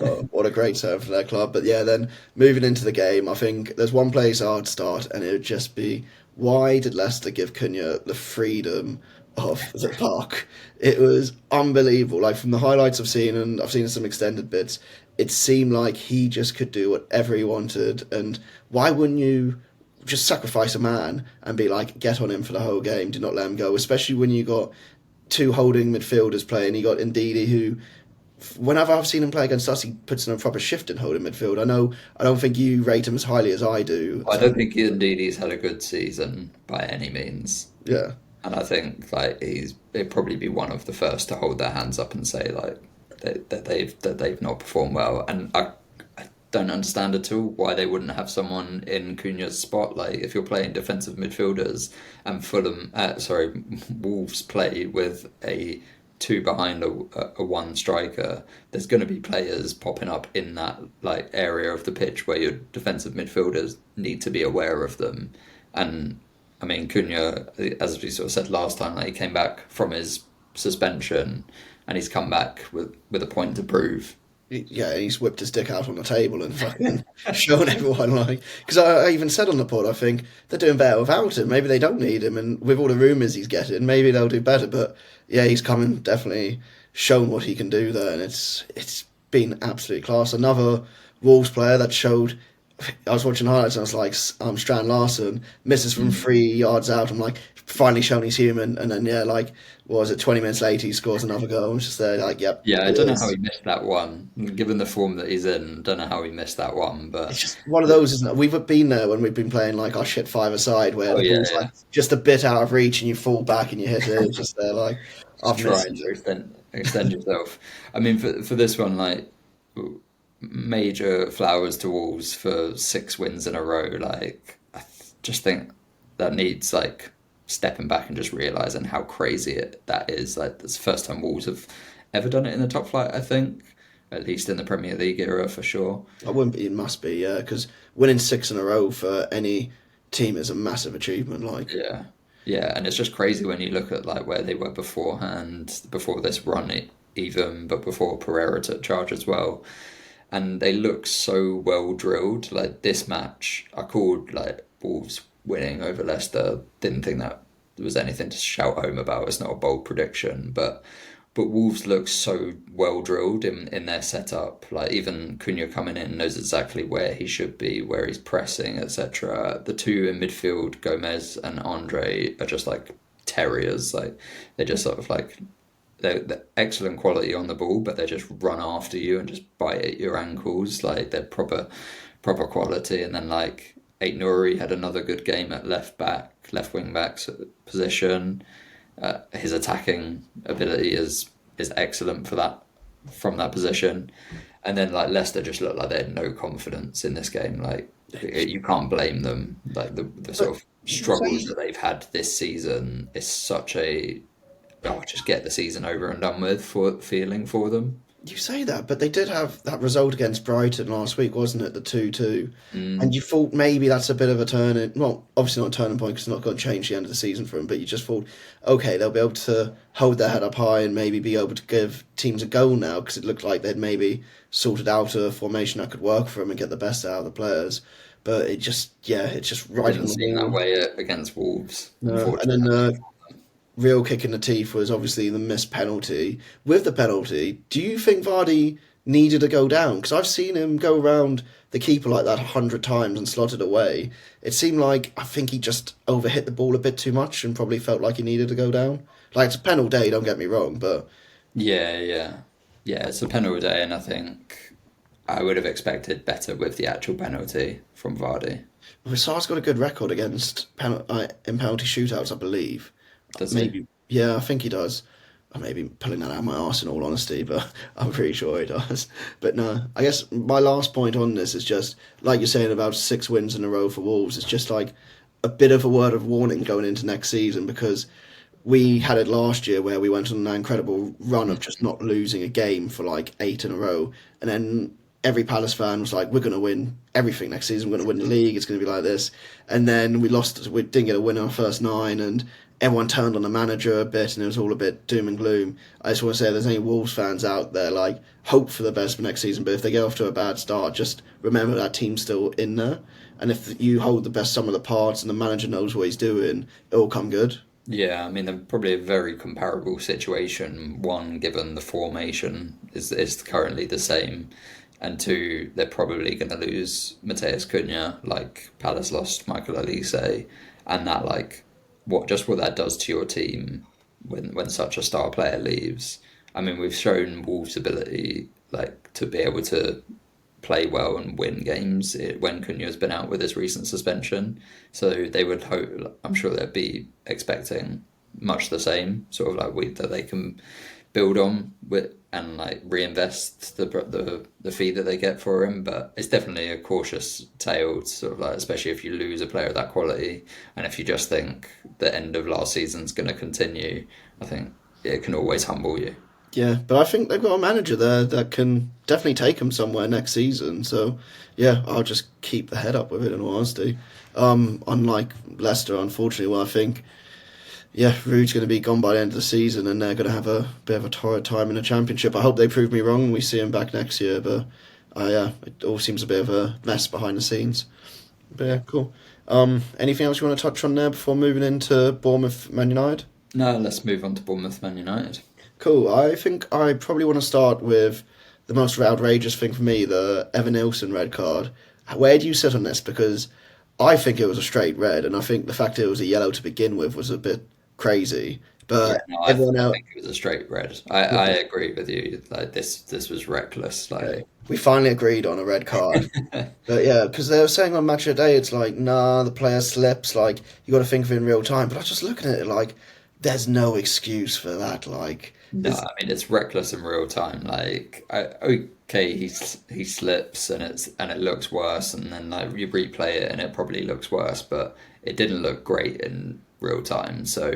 Oh, what a great serve for their club. But yeah, then moving into the game, I think there's one place I'd start, and it would just be why did Leicester give Cunha the freedom of the park? It was unbelievable. Like from the highlights I've seen, and I've seen some extended bits, it seemed like he just could do whatever he wanted. And why wouldn't you just sacrifice a man and be like, get on him for the whole game, do not let him go, especially when you got two holding midfielders playing. You got Ndidi, who whenever I've seen him play against us, he puts in a proper shift in holding midfield. I don't think you rate him as highly as I do. I So don't think Ndidi's had a good season by any means. yeah, And I think like he'd probably be one of the first to hold their hands up and say like that they've not performed well. And I don't understand at all why they wouldn't have someone in Cunha's spot. Like if you're playing defensive midfielders and Wolves play with a two behind a one striker, there's going to be players popping up in that like area of the pitch where your defensive midfielders need to be aware of them. And I mean, Cunha, as we sort of said last time, like he came back from his suspension, and he's come back with a point to prove. yeah, he's whipped his dick out on the table and fucking shown everyone like. Because I even said on the pod, I think they're doing better without him. Maybe they don't need him, and with all the rumours he's getting, maybe they'll do better. But yeah, he's come and definitely shown what he can do there, and it's been absolutely class. Another Wolves player that showed. I was watching highlights and I was like, Strand Larson misses from Mm. 3 yards out. I'm like, finally shown he's human. And then, yeah, like, what was it, 20 minutes later, he scores another goal. I'm just there, like, yep, Yeah, I it don't know how is. he missed that one. Given the form that he's in, don't know how he missed that one. It's But just one of those, isn't it? We've been there when we've been playing, like, our shit five-a-side where oh the yeah, ball's, yeah, like, just a bit out of reach and you fall back and you hit it. It's just there, like, just I've missed trying to it. extend yourself. I mean, for this one, like major flowers to Wolves for 6 wins in a row. Like just think that needs like stepping back and just realizing how crazy that is. Like that's the first time Wolves have ever done it in the top flight. I think, at least in the Premier League era for sure. I wouldn't be, it must be, yeah, because winning six in a row for any team is a massive achievement, like. Yeah, yeah, and it's just crazy when you look at like where they were beforehand, before this run, even, but before Pereira took charge as well. And they look so well drilled. Like this match, I called like Wolves winning over Leicester. Didn't think that there was anything to shout home about. It's not a bold prediction, but Wolves look so well drilled in their setup. Like even Cunha coming in knows exactly where he should be, where he's pressing, etc. The two in midfield, Gomez and Andre, are just like terriers. Like they just sort of like they're excellent quality on the ball, but they just run after you and just bite at your ankles. Like they're proper quality. And then like Ait Nouri had another good game at left wing back position. His attacking ability is excellent for that from that position. And then like Leicester just looked like they had no confidence in this game. Like you can't blame them. Like the sort But of you struggles say that they've had this season is such a just get the season over and done with for feeling for them. You say that, but they did have that result against Brighton last week, wasn't it? The 2-2. And Mm, you thought maybe that's a bit of a turning, well, obviously not a turning point because it's not going to change the end of the season for them, but you just thought, okay, they'll be able to hold their head up high and maybe be able to give teams a goal now because it looked like they'd maybe sorted out a formation that could work for them and get the best out of the players. But it just, yeah, it's just right on didn't the seem that wall. way against Wolves, And then unfortunately. real kick in the teeth was obviously the missed penalty. With the penalty, do you think Vardy needed to go down? Because I've seen him go around the keeper like that 100 times and slot it away. It seemed like I think he just overhit the ball a bit too much and probably felt like he needed to go down. Like it's a penalty day, don't get me wrong, but Yeah, yeah, yeah. It's a penalty day, and I think I would have expected better with the actual penalty from Vardy. Sar's got a good record against in penalty shootouts, I believe. Does he? Maybe, yeah, I think he does. I may be pulling that out of my arse in all honesty, but I'm pretty sure he does. But no, I guess my last point on this is just like you're saying about 6 wins in a row for Wolves. It's just like a bit of a word of warning going into next season because we had it last year where we went on an incredible run of just not losing a game for like 8 in a row, and then every Palace fan was like, "We're going to win everything next season. We're going to win the league. It's going to be like this." And then we lost. We didn't get a win in our first 9, and everyone turned on the manager a bit, and it was all a bit doom and gloom. I just want to say, if there's any Wolves fans out there, like, hope for the best for next season. But if they get off to a bad start, just remember that team's still in there. And if you hold the best sum of the parts, and the manager knows what he's doing, it'll come good. Yeah, I mean, they're probably a very comparable situation. One, given the formation is currently the same, and two, they're probably going to lose Mateus Cunha, like Palace lost Michael Olise, and that like what that does to your team when such a star player leaves. I mean, we've shown Wolves' ability like to be able to play well and win games when Cunha's been out with his recent suspension. So they would hope, I'm sure they'd be expecting much the same, sort of like that they can build on with and like reinvest the fee that they get for him. But it's definitely a cautious tale, sort of like, especially if you lose a player of that quality, and if you just think the end of last season's going to continue. I think it can always humble you. Yeah, but I think they've got a manager there that can definitely take them somewhere next season. So, yeah, I'll just keep the head up with it in all honesty. Unlike Leicester, unfortunately, well, I think, yeah, Rude's going to be gone by the end of the season and they're going to have a bit of a torrid time in the Championship. I hope they prove me wrong and we see him back next year, but yeah, it all seems a bit of a mess behind the scenes. But yeah, cool. Anything else you want to touch on there before moving into Bournemouth Man United? No, let's move on to Bournemouth Man United. Cool. I think I probably want to start with the most outrageous thing for me, the Evan Nilsson red card. Where do you sit on this? Because I think it was a straight red, and I think the fact it was a yellow to begin with was a bit crazy. Yeah, But no, everyone I else, think it was a straight red. I agree with you. Like this was reckless. okay, Like we finally agreed on a red card. But yeah, because they were saying on Match of the Day, it's like, nah, the player slips. Like you got to think of it in real time. But I was just looking at it like, there's no excuse for that. Like, no, there's I mean it's reckless in real time. Okay, he slips and it looks worse, and then like you replay it and it probably looks worse, but it didn't look great in real time. So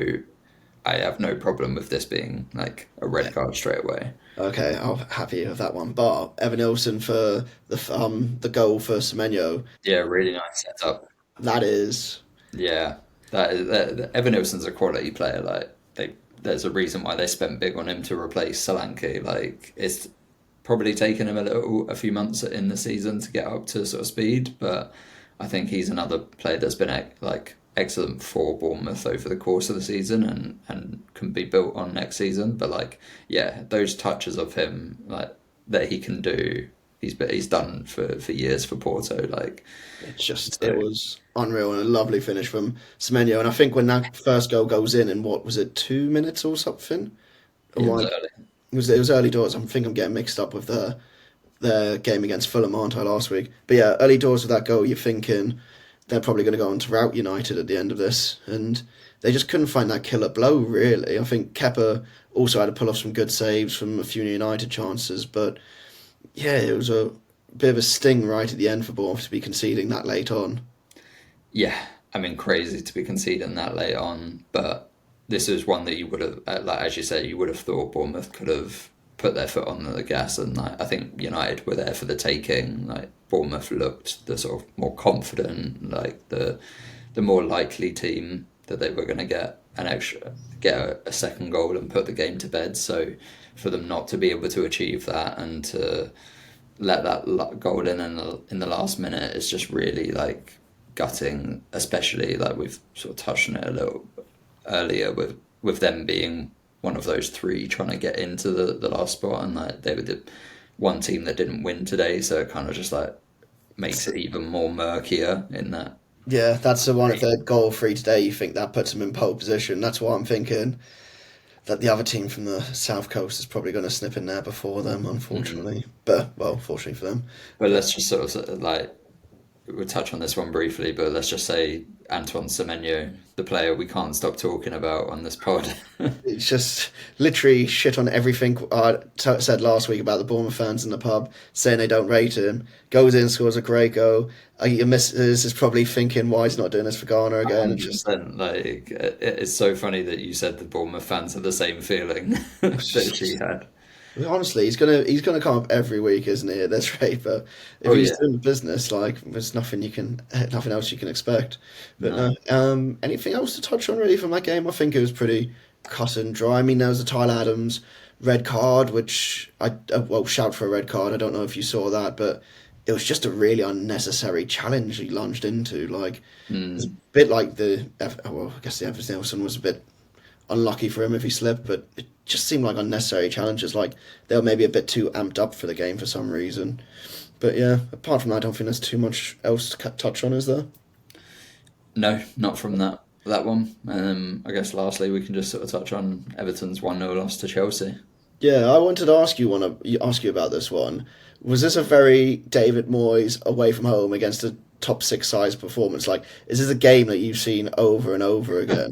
I have no problem with this being like a red card straight away. okay. I'm happy with that one. But Evan Nilsson for the goal for Semenyo, Yeah, really nice setup. that is. Yeah, Evan Nilsson's a quality player. Like there's a reason why they spent big on him to replace Solanke. Like it's probably taken him a few months in the season to get up to sort of speed, but I think he's another player that's been like excellent for Bournemouth over the course of the season and can be built on next season. But like, yeah, those touches of him like that he can do, he's done for years for Porto. Like, It's just, it so was unreal and a lovely finish from Semenyo. And I think when that first goal goes in what was it, 2 minutes or something? Or it was like, early. it was early doors. I think I'm getting mixed up with the game against Fulham, aren't I, last week? But yeah, early doors with that goal, you're thinking they're probably going to go on to rout United at the end of this. And they just couldn't find that killer blow, really. I think Kepa also had to pull off some good saves from a few United chances. But yeah, it was a bit of a sting right at the end for Bournemouth to be conceding that late on. Yeah, I mean, crazy to be conceding that late on, but this is one that you would have, like as you said, you would have thought Bournemouth could have put their foot on the gas, and like, I think United were there for the taking. Like Bournemouth looked the sort of more confident, like the more likely team that they were going to get a second goal and put the game to bed. So for them not to be able to achieve that and to let that goal in the last minute is just really like gutting, especially like we've sort of touched on it a little earlier with them being one of those three trying to get into the last spot, and like they were the one team that didn't win today, so it kind of just like makes it even more murkier in that. Yeah, that's the one. If they're goal free today, you think that puts them in pole position. That's what I'm thinking. That the other team from the south coast is probably going to snip in there before them, Mhm. unfortunately. But well, fortunately for them. But let's just sort of like we'll touch on this one briefly, but let's just say Antoine Semenyo, the player we can't stop talking about on this pod. It's just literally shit on everything I said last week about the Bournemouth fans in the pub, saying they don't rate him. Goes in, scores a great goal. Your missus is probably thinking, why he's not doing this for Ghana again. It's just 100%. Like, it's so funny that you said the Bournemouth fans had the same feeling that she had. honestly, he's gonna come up every week, isn't he? At this rate, but if Oh he's yeah, doing the business, like there's nothing else you can expect. But no. no, anything else to touch on really from that game? I think it was pretty cut and dry. I mean, there was a Tyler Adams red card, which well, shout for a red card. I don't know if you saw that, but it was just a really unnecessary challenge he lunged into. Like it's a Mm. bit like well, I guess the Evans Nielsen was a bit unlucky for him if he slipped, but it just seemed like unnecessary challenges. Like they were maybe a bit too amped up for the game for some reason. But yeah, apart from that, I don't think there's too much else to touch on, is there? No, not from that one. I guess lastly we can just sort of touch on Everton's 1-0 loss to Chelsea. Yeah, I wanted to ask you about this one. Was this a very David Moyes away from home against a top six size performance? Like, is this a game that you've seen over and over again?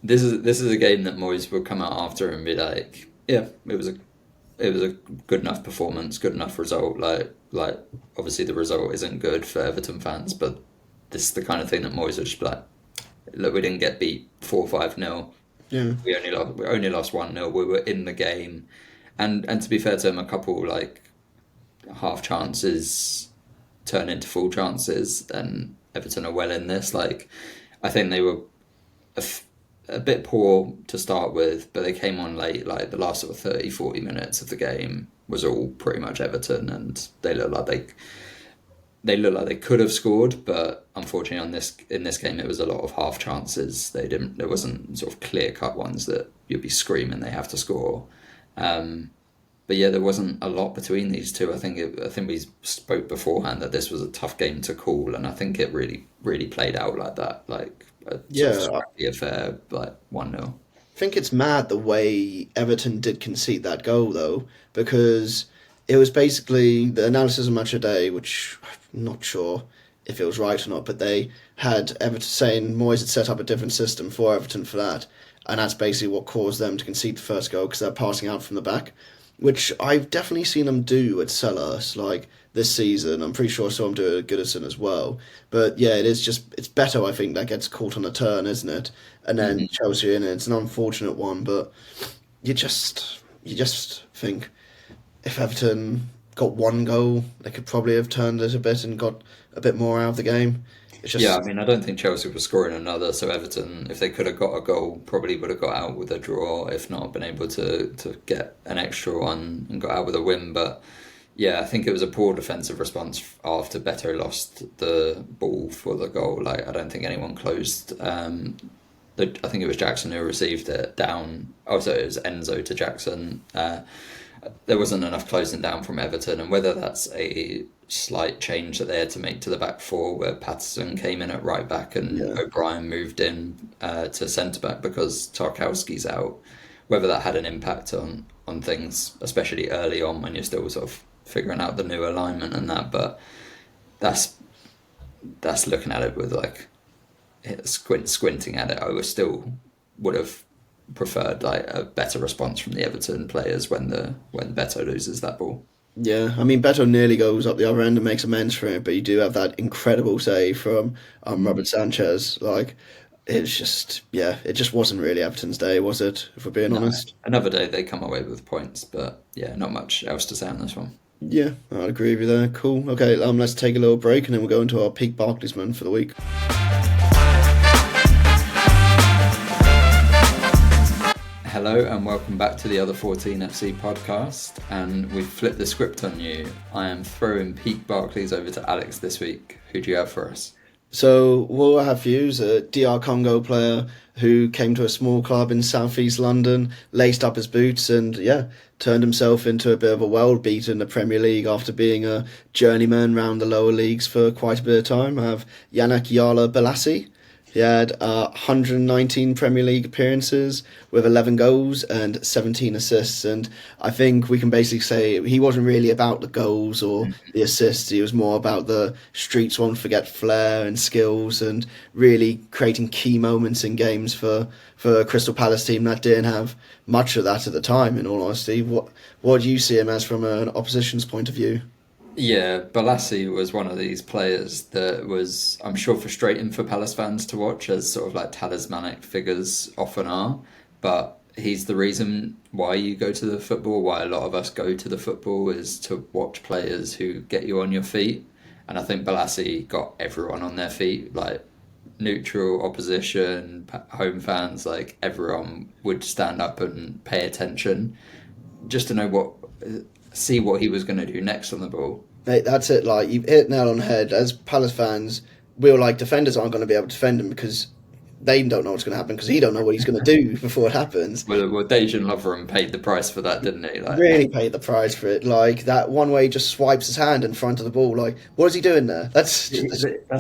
This is a game that Moyes will come out after and be like, yeah, it was a good enough performance, good enough result. Like obviously the result isn't good for Everton fans, but this is the kind of thing that Moyes would just be like, look, we didn't get beat 4-5-0. Yeah, We only lost 1-0. We were in the game, and to be fair to him, a couple like half chances turn into full chances, and Everton are well in this. Like I think they were a, f- a bit poor to start with, but they came on late. Like the last sort of 30, 40 minutes of the game was all pretty much Everton, and they could have scored, but unfortunately in this game it was a lot of half chances. There wasn't sort of clear cut ones that you'd be screaming they have to score. But yeah, there wasn't a lot between these two. I think we spoke beforehand that this was a tough game to call, and I think it really really played out like that, like a sort of yeah. scrappy affair, like 1-0. Think it's mad the way Everton did concede that goal though, because it was basically the analysis of match a day, which I'm not sure if it was right or not, but they had Everton saying Moyes had set up a different system for Everton for that, and that's basically what caused them to concede the first goal because they're passing out from the back, which I've definitely seen them do at Selhurst like this season. I'm pretty sure I saw them do it at Goodison as well. But yeah, it's better I think that gets caught on a turn, isn't it? And then Mhm. Chelsea in it. It's an unfortunate one, but you just think if Everton got one goal, they could probably have turned it a bit and got a bit more out of the game. It's Yeah, I just mean, I don't think Chelsea was scoring another, so Everton, if they could have got a goal, probably would have got out with a draw, if not been able to get an extra one and got out with a win. But yeah, I think it was a poor defensive response after Beto lost the ball for the goal. Like, I don't think anyone closed. I think it was Jackson who received it down. Oh, so it was Enzo to Jackson. There wasn't enough closing down from Everton, and whether that's a slight change that they had to make to the back four, where Patterson came in at right back and yeah. O'Brien moved in to centre back because Tarkowski's out, whether that had an impact on things, especially early on when you're still sort of figuring out the new alignment and that. But that's that's looking at it with like squinting at it. Would have preferred like a better response from the Everton players when Beto loses that ball. Yeah, I mean, Beto nearly goes up the other end and makes amends for it, but you do have that incredible save from Robert Sanchez. Like, it just wasn't really Everton's day, was it? If we're being No, honest. another day they come away with points, but yeah, not much else to say on this one. Yeah, I'd agree with you there. Cool. Okay, let's take a little break and then we'll go into our peak Barclaysman for the week. Hello and welcome back to the Other 14 FC podcast, and we've flipped the script on you. I am throwing Pete Barclays over to Alex this week. Who do you have for us? So, what I have for you is a DR Congo player who came to a small club in southeast London, laced up his boots, and turned himself into a bit of a world beater in the Premier League after being a journeyman round the lower leagues for quite a bit of time. I have Yannick Yala Balassi. He had 119 Premier League appearances with 11 goals and 17 assists. And I think we can basically say he wasn't really about the goals or the assists. He was more about the streets won't forget flair and skills and really creating key moments in games for a Crystal Palace team that didn't have much of that at the time, in all honesty. What do you see him as from an opposition's point of view? Yeah, Balassi was one of these players that was, I'm sure, frustrating for Palace fans to watch, as sort of like talismanic figures often are. But he's the reason why you go to the football, why a lot of us go to the football, is to watch players who get you on your feet. And I think Balassi got everyone on their feet, like neutral, opposition, home fans, like everyone would stand up and pay attention just to know see what he was going to do next on the ball. Mate, that's it. Like you hit nail on the head. As Palace fans, we were like, defenders aren't going to be able to defend him because they don't know what's going to happen because he don't know what he's going to do before it happens. Well, Dejan Lovren paid the price for that, didn't he? Like, Really paid the price for it. Like that one way he just swipes his hand in front of the ball. Like, what is he doing there? that's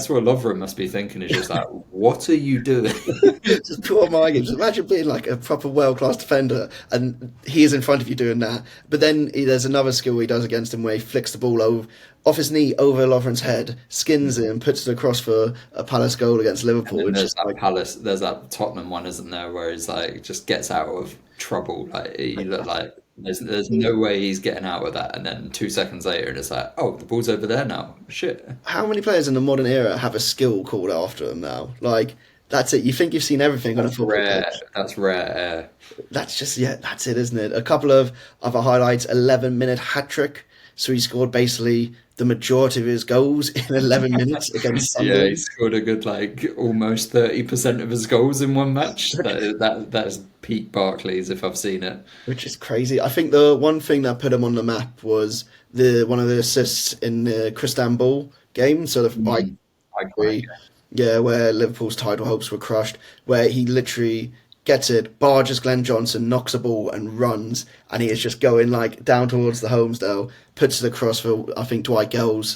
what Lovren must be thinking. Is just like, what are you doing? Just poor my games. Imagine being like a proper world class defender and he is in front of you doing that. But then there's another skill he does against him where he flicks the ball over off his knee over Lovren's head, skins it and puts it across for a Palace goal against And Liverpool. then Which there's is that like Palace, there's that Tottenham one, isn't there, where he's like just gets out of trouble. Like you look like there's no way he's getting out of that, and then 2 seconds later, and it's like, oh, the ball's over there now. Shit. how many players in the modern era have a skill called after them now? Like that's it. You think you've seen everything on a That's football rare. pitch. That's rare. That's just yeah, that's it, isn't it? A couple of other highlights: 11-minute hat trick. So he scored basically the majority of his goals in 11 minutes against Yeah, he Sunderland, scored a good like almost 30% of his goals in one match. That's peak Barclays if I've seen it. which is crazy. I think the one thing that put him on the map was the one of the assists in the Ball game, sort of by Mm, iconic. yeah, where Liverpool's title hopes were crushed, where he literally gets it, barges Glenn Johnson, knocks a ball and runs, and he is just going like down towards the Holmesdale, puts it across for I think Dwight Gale's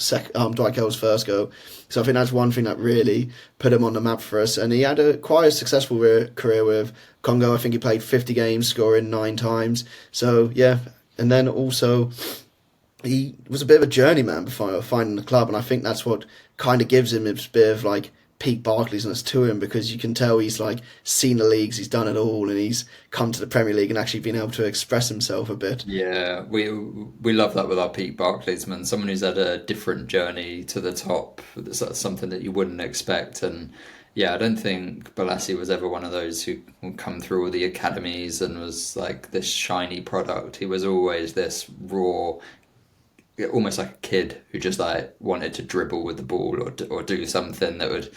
first goal. So I think that's one thing that really put him on the map for us, and he had a quite a successful career with Congo. I think he played 50 games, scoring 9 times. So yeah, and then also he was a bit of a journeyman before finding the club, and I think that's what kind of gives him this bit of like peak Barclaysness to him because you can tell he's like seen the leagues, he's done it all, and he's come to the Premier League and actually been able to express himself a bit. Yeah, we love that with our Pete Barclaysman, someone who's had a different journey to the top. That's something that you wouldn't expect. And yeah, I don't think Balassi was ever one of those who come through all the academies and was like this shiny product. He was always this raw, almost like a kid who just like wanted to dribble with the ball or do something that would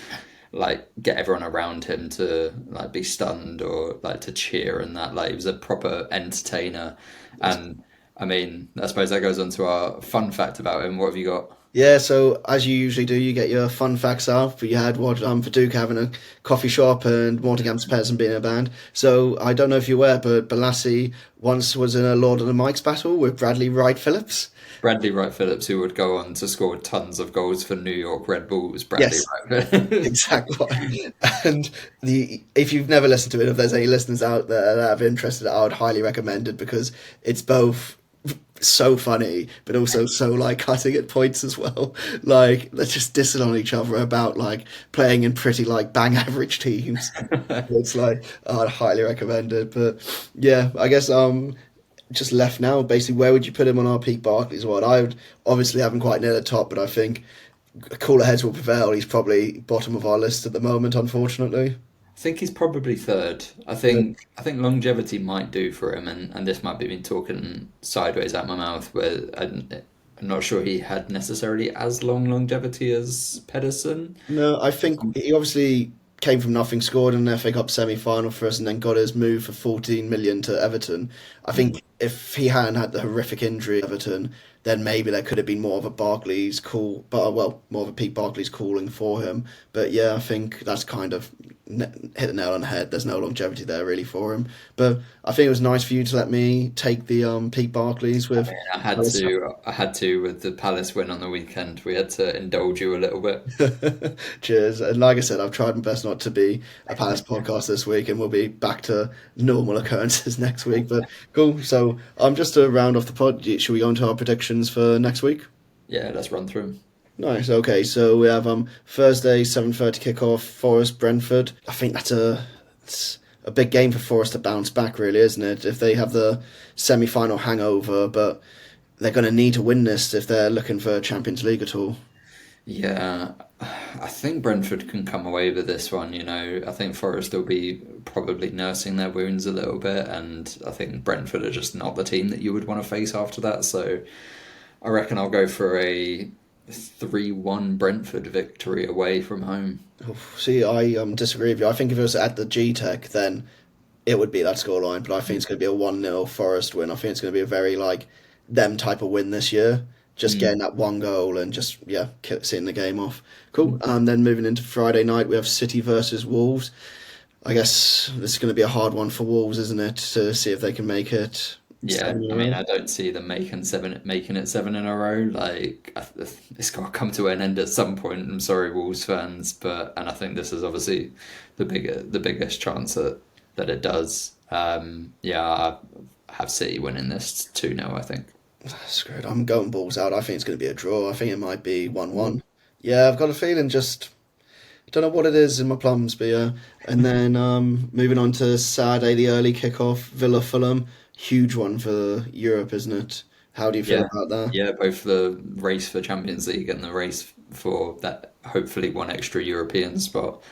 like get everyone around him to like be stunned or like to cheer and that like he was a proper entertainer. And I mean, I suppose that goes on to our fun fact about him. What have you got? Yeah, so as you usually do, you get your fun facts out. But you had what Duke having a coffee shop and Mortingham's Peasant being a band. So I don't know if you're aware, but Balassi once was in a Lord of the Mikes battle with Bradley Wright Phillips. Bradley Wright Phillips, who would go on to score tons of goals for New York Red Bulls. Bradley Yes, Wright Phillips. exactly. And the if you've never listened to it, if there's any listeners out there that have interested, I would highly recommend it because it's both so funny but also so like cutting at points as well. Like they're just dissing on each other about like playing in pretty like bang average teams. It's like I'd highly recommend it. But yeah, I guess just left now. Basically, where would you put him on our peak Barclays squad? I would obviously have him quite near the top, but I think cooler heads will prevail. He's probably bottom of our list at the moment, unfortunately. I think he's probably third. I think longevity might do for him, and this might be me talking sideways out my mouth, where I'm not sure he had necessarily as long longevity as Pedersen. No, I think he obviously came from nothing, scored in an FA Cup semi-final for us, and then got his move for 14 million to Everton. I think if he hadn't had the horrific injury at Everton, then maybe there could have been more of a Barclays call, but well, more of a Pete Barclays calling for him. But yeah, I think that's kind of hit the nail on the head. There's no longevity there really for him. But I think it was nice for you to let me take the Pete Barclays with. I had to with the Palace win on the weekend. We had to indulge you a little bit. Cheers. And like I said, I've tried my best not to be a Palace podcast this week, and we'll be back to normal occurrences next week. But cool. So just to round off the pod, should we go into our predictions for next week? Yeah, let's run through them. Nice. Okay, so we have Thursday 7:30 kickoff, Forest Brentford. I think it's a big game for Forest to bounce back, really, isn't it? If they have the semi-final hangover, but they're going to need to win this if they're looking for Champions League at all. Yeah, I think Brentford can come away with this one. I think Forest will be probably nursing their wounds a little bit, and I think Brentford are just not the team that you would want to face after that. So I reckon I'll go for a 3-1 Brentford victory away from home. See, I disagree with you. I think if it was at the G-Tech, then it would be that scoreline, but I think it's going to be a 1-0 Forest win. I think it's going to be a very, them type of win this year. Just getting that one goal and just, seeing the game off. Cool. Then moving into Friday night, we have City versus Wolves. I guess this is going to be a hard one for Wolves, isn't it? To see if they can make it. Yeah, I don't see them making it 7 in a row. It's got to come to an end at some point. I'm sorry, Wolves fans, and I think this is obviously the biggest chance that it does. I have City winning this 2-0, I think. Screwed. I'm going balls out. I think it's going to be a draw. I think it might be 1-1. Yeah, I've got a feeling I don't know what it is in my plums, but yeah. And then moving on to Saturday, the early kickoff, Villa Fulham. Huge one for Europe, isn't it? How do you feel about that? Yeah, both the race for Champions League and the race for that hopefully one extra European spot.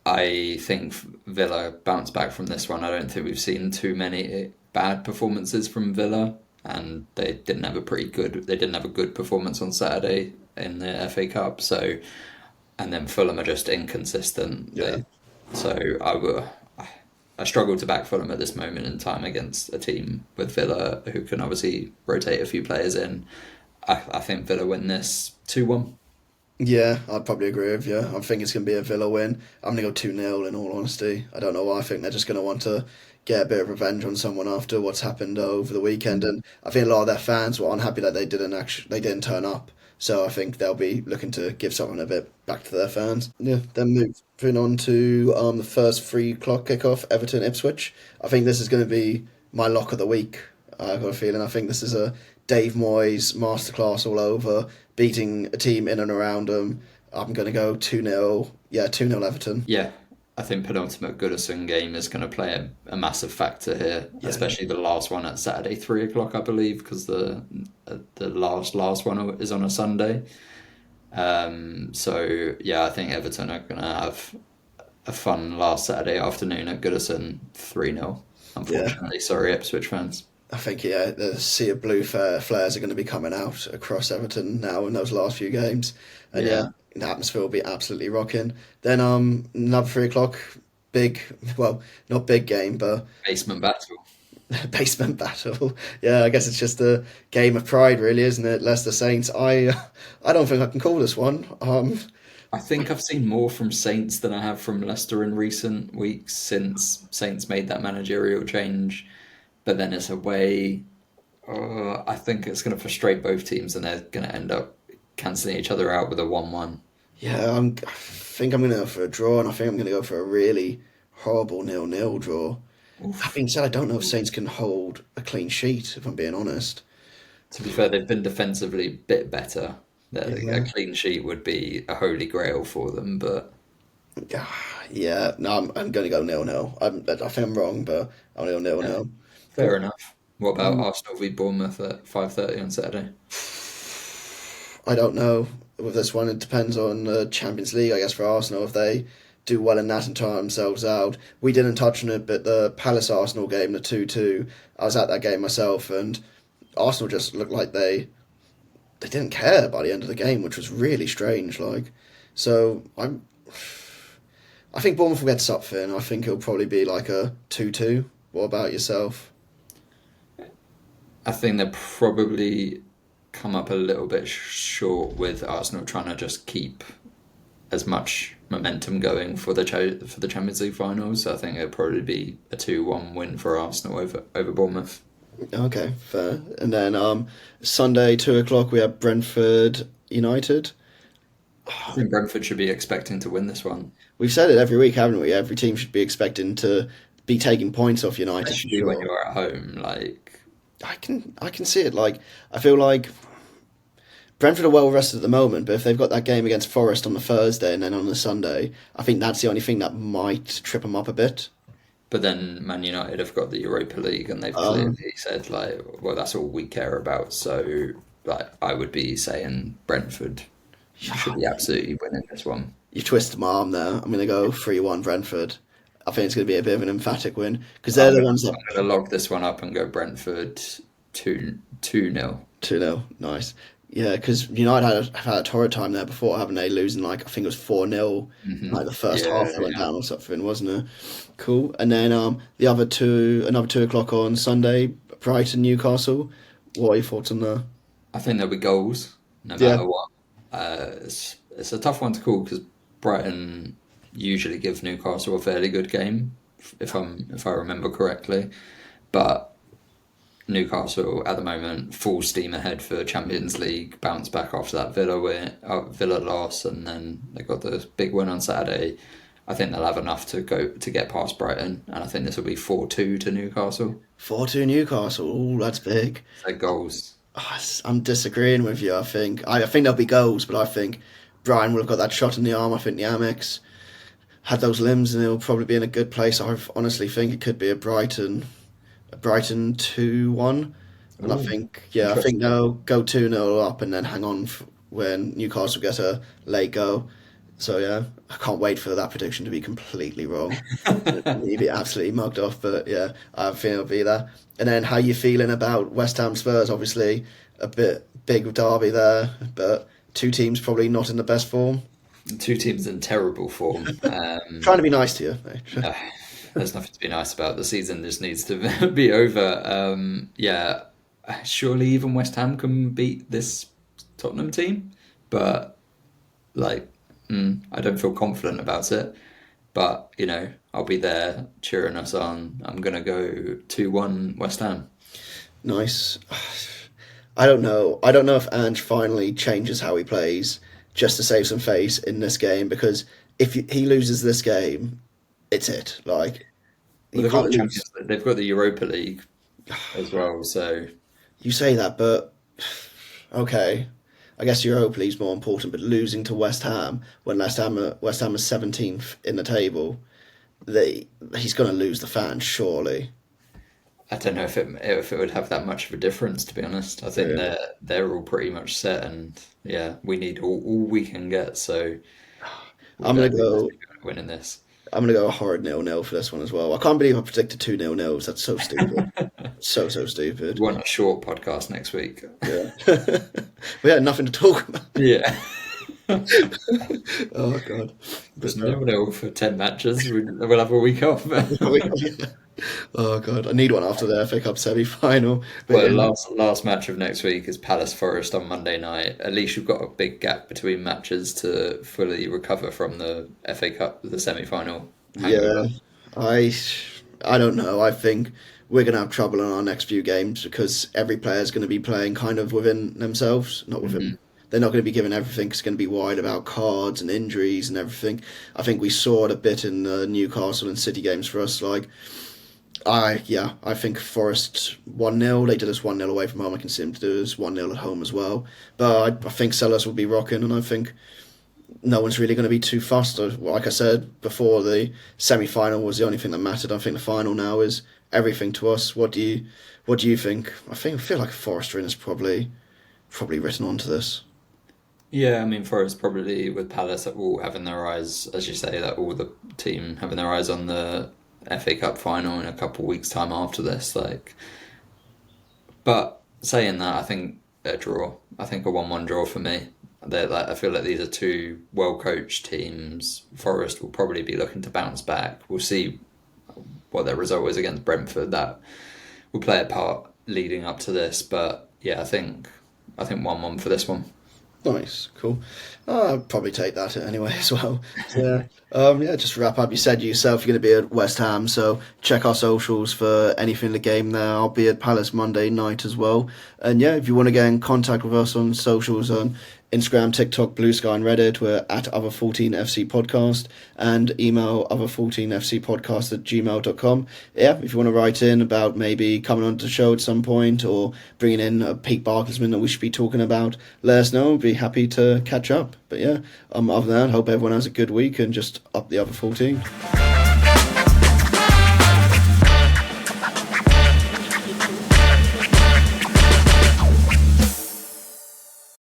I think Villa bounce back from this one. I don't think we've seen too many bad performances from Villa, and they didn't have a good performance on Saturday in the FA Cup. So, and then Fulham are just inconsistent. Yeah. I struggle to back Fulham at this moment in time against a team with Villa who can obviously rotate a few players in. I think Villa win this 2-1. Yeah, I'd probably agree with you. I think it's going to be a Villa win. I'm going to go 2-0 in all honesty. I don't know why. I think they're just going to want to get a bit of revenge on someone after what's happened over the weekend. And I think a lot of their fans were unhappy that they didn't turn up. So I think they'll be looking to give something a bit back to their fans. Yeah, then moving on to the first 3 o'clock kickoff, Everton Ipswich. I think this is going to be my lock of the week. I've got a feeling. I think this is a Dave Moyes masterclass all over, beating a team in and around them. I'm going to go 2-0. Yeah, 2-0 Everton. Yeah, I think penultimate Goodison game is going to play a massive factor here, especially the last one at Saturday, 3 o'clock, I believe, because the last one is on a Sunday. I think Everton are going to have a fun last Saturday afternoon at Goodison, 3-0. Unfortunately, sorry, Ipswich fans. I think, the sea of blue flares are going to be coming out across Everton now in those last few games. And the atmosphere will be absolutely rocking. Then another 3 o'clock, not big game, but basement battle. Basement battle. Yeah, I guess it's just a game of pride, really, isn't it? Leicester Saints. I don't think I can call this one. I think I've seen more from Saints than I have from Leicester in recent weeks since Saints made that managerial change. But then it's away. I think it's going to frustrate both teams, and they're going to end up cancelling each other out with a 1-1. Yeah, I think I'm going to go for a draw, and I think I'm going to go for a really horrible 0-0 draw. Oof. That being said, I don't know if Saints can hold a clean sheet, if I'm being honest. To be fair, they've been defensively a bit better. A clean sheet would be a holy grail for them, but... Yeah, no, I'm going to go 0-0. I think I'm wrong, but I'll go 0-0. Fair enough. What about Arsenal v Bournemouth at 5:30 on Saturday? I don't know. With this one, it depends on the Champions League, I guess, for Arsenal. If they do well in that and tire themselves out. We didn't touch on it, but the Palace-Arsenal game, the 2-2, I was at that game myself, and Arsenal just looked like they didn't care by the end of the game, which was really strange. So I think Bournemouth will get something. I think it'll probably be like a 2-2. What about yourself? I think they'll probably come up a little bit short with Arsenal trying to just keep as much momentum going for for the Champions League finals. So I think it'll probably be a 2-1 win for Arsenal over Bournemouth. Okay, fair. And then Sunday 2 o'clock we have Brentford United. I think Brentford should be expecting to win this one, We've said it every week, haven't we? Every team should be expecting to be taking points off United for especially when sure. you're at home. Like, I can see it. Like I feel like Brentford are well rested at the moment, but if they've got that game against Forest on the Thursday and then on the Sunday, I think that's the only thing that might trip them up a bit. but then Man United have got the Europa League, and they've Um, clearly said like, well, that's all we care about. So, like, I would be saying Brentford should be absolutely winning this one. you've twisted my arm there. I'm going to go 3-1 Brentford. I think it's going to be a bit of an emphatic win because they're I'm the gonna, ones that I'm gonna log this one up and go Brentford 2-0. 2-0. Nice. Yeah, because United have had a torrid time there before, haven't they? Losing like I think it was 4-0, like the first Yeah, half they went yeah. down or something, wasn't it? Cool. And then the other two, another 2 o'clock on Sunday, Brighton Newcastle. What are your thoughts on that? I think there'll be goals no Yeah. matter what. It's a tough one to call because Brighton usually give Newcastle a fairly good game, if I remember correctly. But Newcastle at the moment full steam ahead for Champions League, bounce back after that Villa loss, and then they got the big win on Saturday. I think they'll have enough to get past Brighton, and I think this will be 4-2 to Newcastle. 4-2 Newcastle. Oh, that's big. So goals. I'm disagreeing with you. I think there'll be goals, but I think Brian will have got that shot in the arm. I think the Amex had those limbs, and he'll probably be in a good place. I honestly think it could be a Brighton 2-1, and I Ooh, think yeah, I think interesting. they'll go 2-0 up and then hang on when Newcastle get a late go. So yeah, I can't wait for that prediction to be completely wrong. You'd be absolutely mugged off, but yeah, I think it'll be that. And then how you feeling about West Ham Spurs? Obviously, a bit big derby there, but two teams probably not in the best form. Two teams in terrible form. Trying to be nice to you, mate. Uh, there's nothing to be nice about. The season just needs to be over. Yeah, surely even West Ham can beat this Tottenham team, but like, I don't feel confident about it. But I'll be there cheering us on. I'm gonna go 2-1 West Ham. Nice. I don't know. I don't know if Ange finally changes how he plays just to save some face in this game because if he loses this game, it's it. Like Well, you they've got can't the lose. Champions League, they've got the Europa League as well. So You say that, but okay. I guess Europa League's more important, but losing to West Ham when West Ham is 17th in the table, he's going to lose the fans surely. I don't know if it would have that much of a difference, to be honest. I think Yeah. they're all pretty much set, and yeah, we need all we can get. So we'll I'm go gonna go. winning this. I'm gonna go a horrid 0-0 for this one as well. I can't believe I predicted 2-0-0s. That's so stupid. So We stupid. want a short podcast next week. Yeah. We had nothing to talk about. Yeah, Oh god. just But no. 0-0 for 10 matches. We'll have a week off. Oh god. I need one after the FA Cup semi-final. But Well, yeah, last match of next week is Palace Forest on Monday night. At least you've got a big gap between matches to fully recover from the FA Cup, the semi-final yeah. hangover. I I don't know. I think we're gonna have trouble in our next few games because every player's gonna be playing kind of within themselves, not within. They're not going to be given everything. It's going to be wide about cards and injuries and everything. I think we saw it a bit in the Newcastle and City games for us. Like, I think Forest 1-0. They did us 1-0 away from home. I can see them do us 1-0 at home as well. But I think Sellers will be rocking, and I think no one's really going to be too fussed. Like I said before, the semi-final was the only thing that mattered. I think the final now is everything to us. What do you think? I feel like Forest win is probably written onto this. Yeah, I mean, Forest probably with Palace all having their eyes, as you say, that all the team having their eyes on the FA Cup final in a couple of weeks' time after this. But saying that, I think a draw. I think a 1-1 draw for me. I feel like these are two well-coached teams. Forest will probably be looking to bounce back. We'll see what their result is against Brentford. That will play a part leading up to this. But yeah, I think 1-1 for this one. Nice, cool. I'll probably take that anyway as well. So, yeah, just to wrap up, you said yourself you're going to be at West Ham, so check our socials for anything in the game there. I'll be at Palace Monday night as well. And yeah, if you want to get in contact with us on socials on Instagram, TikTok, Blue Sky, and Reddit, we're at Other14FC Podcast, and email Other14FCPodcast at gmail.com. Yeah, if you want to write in about maybe coming on to the show at some point or bringing in a peak Barklesman that we should be talking about, let us know. We'd be happy to catch up. But yeah, other than that, hope everyone has a good week and just up the Other 14.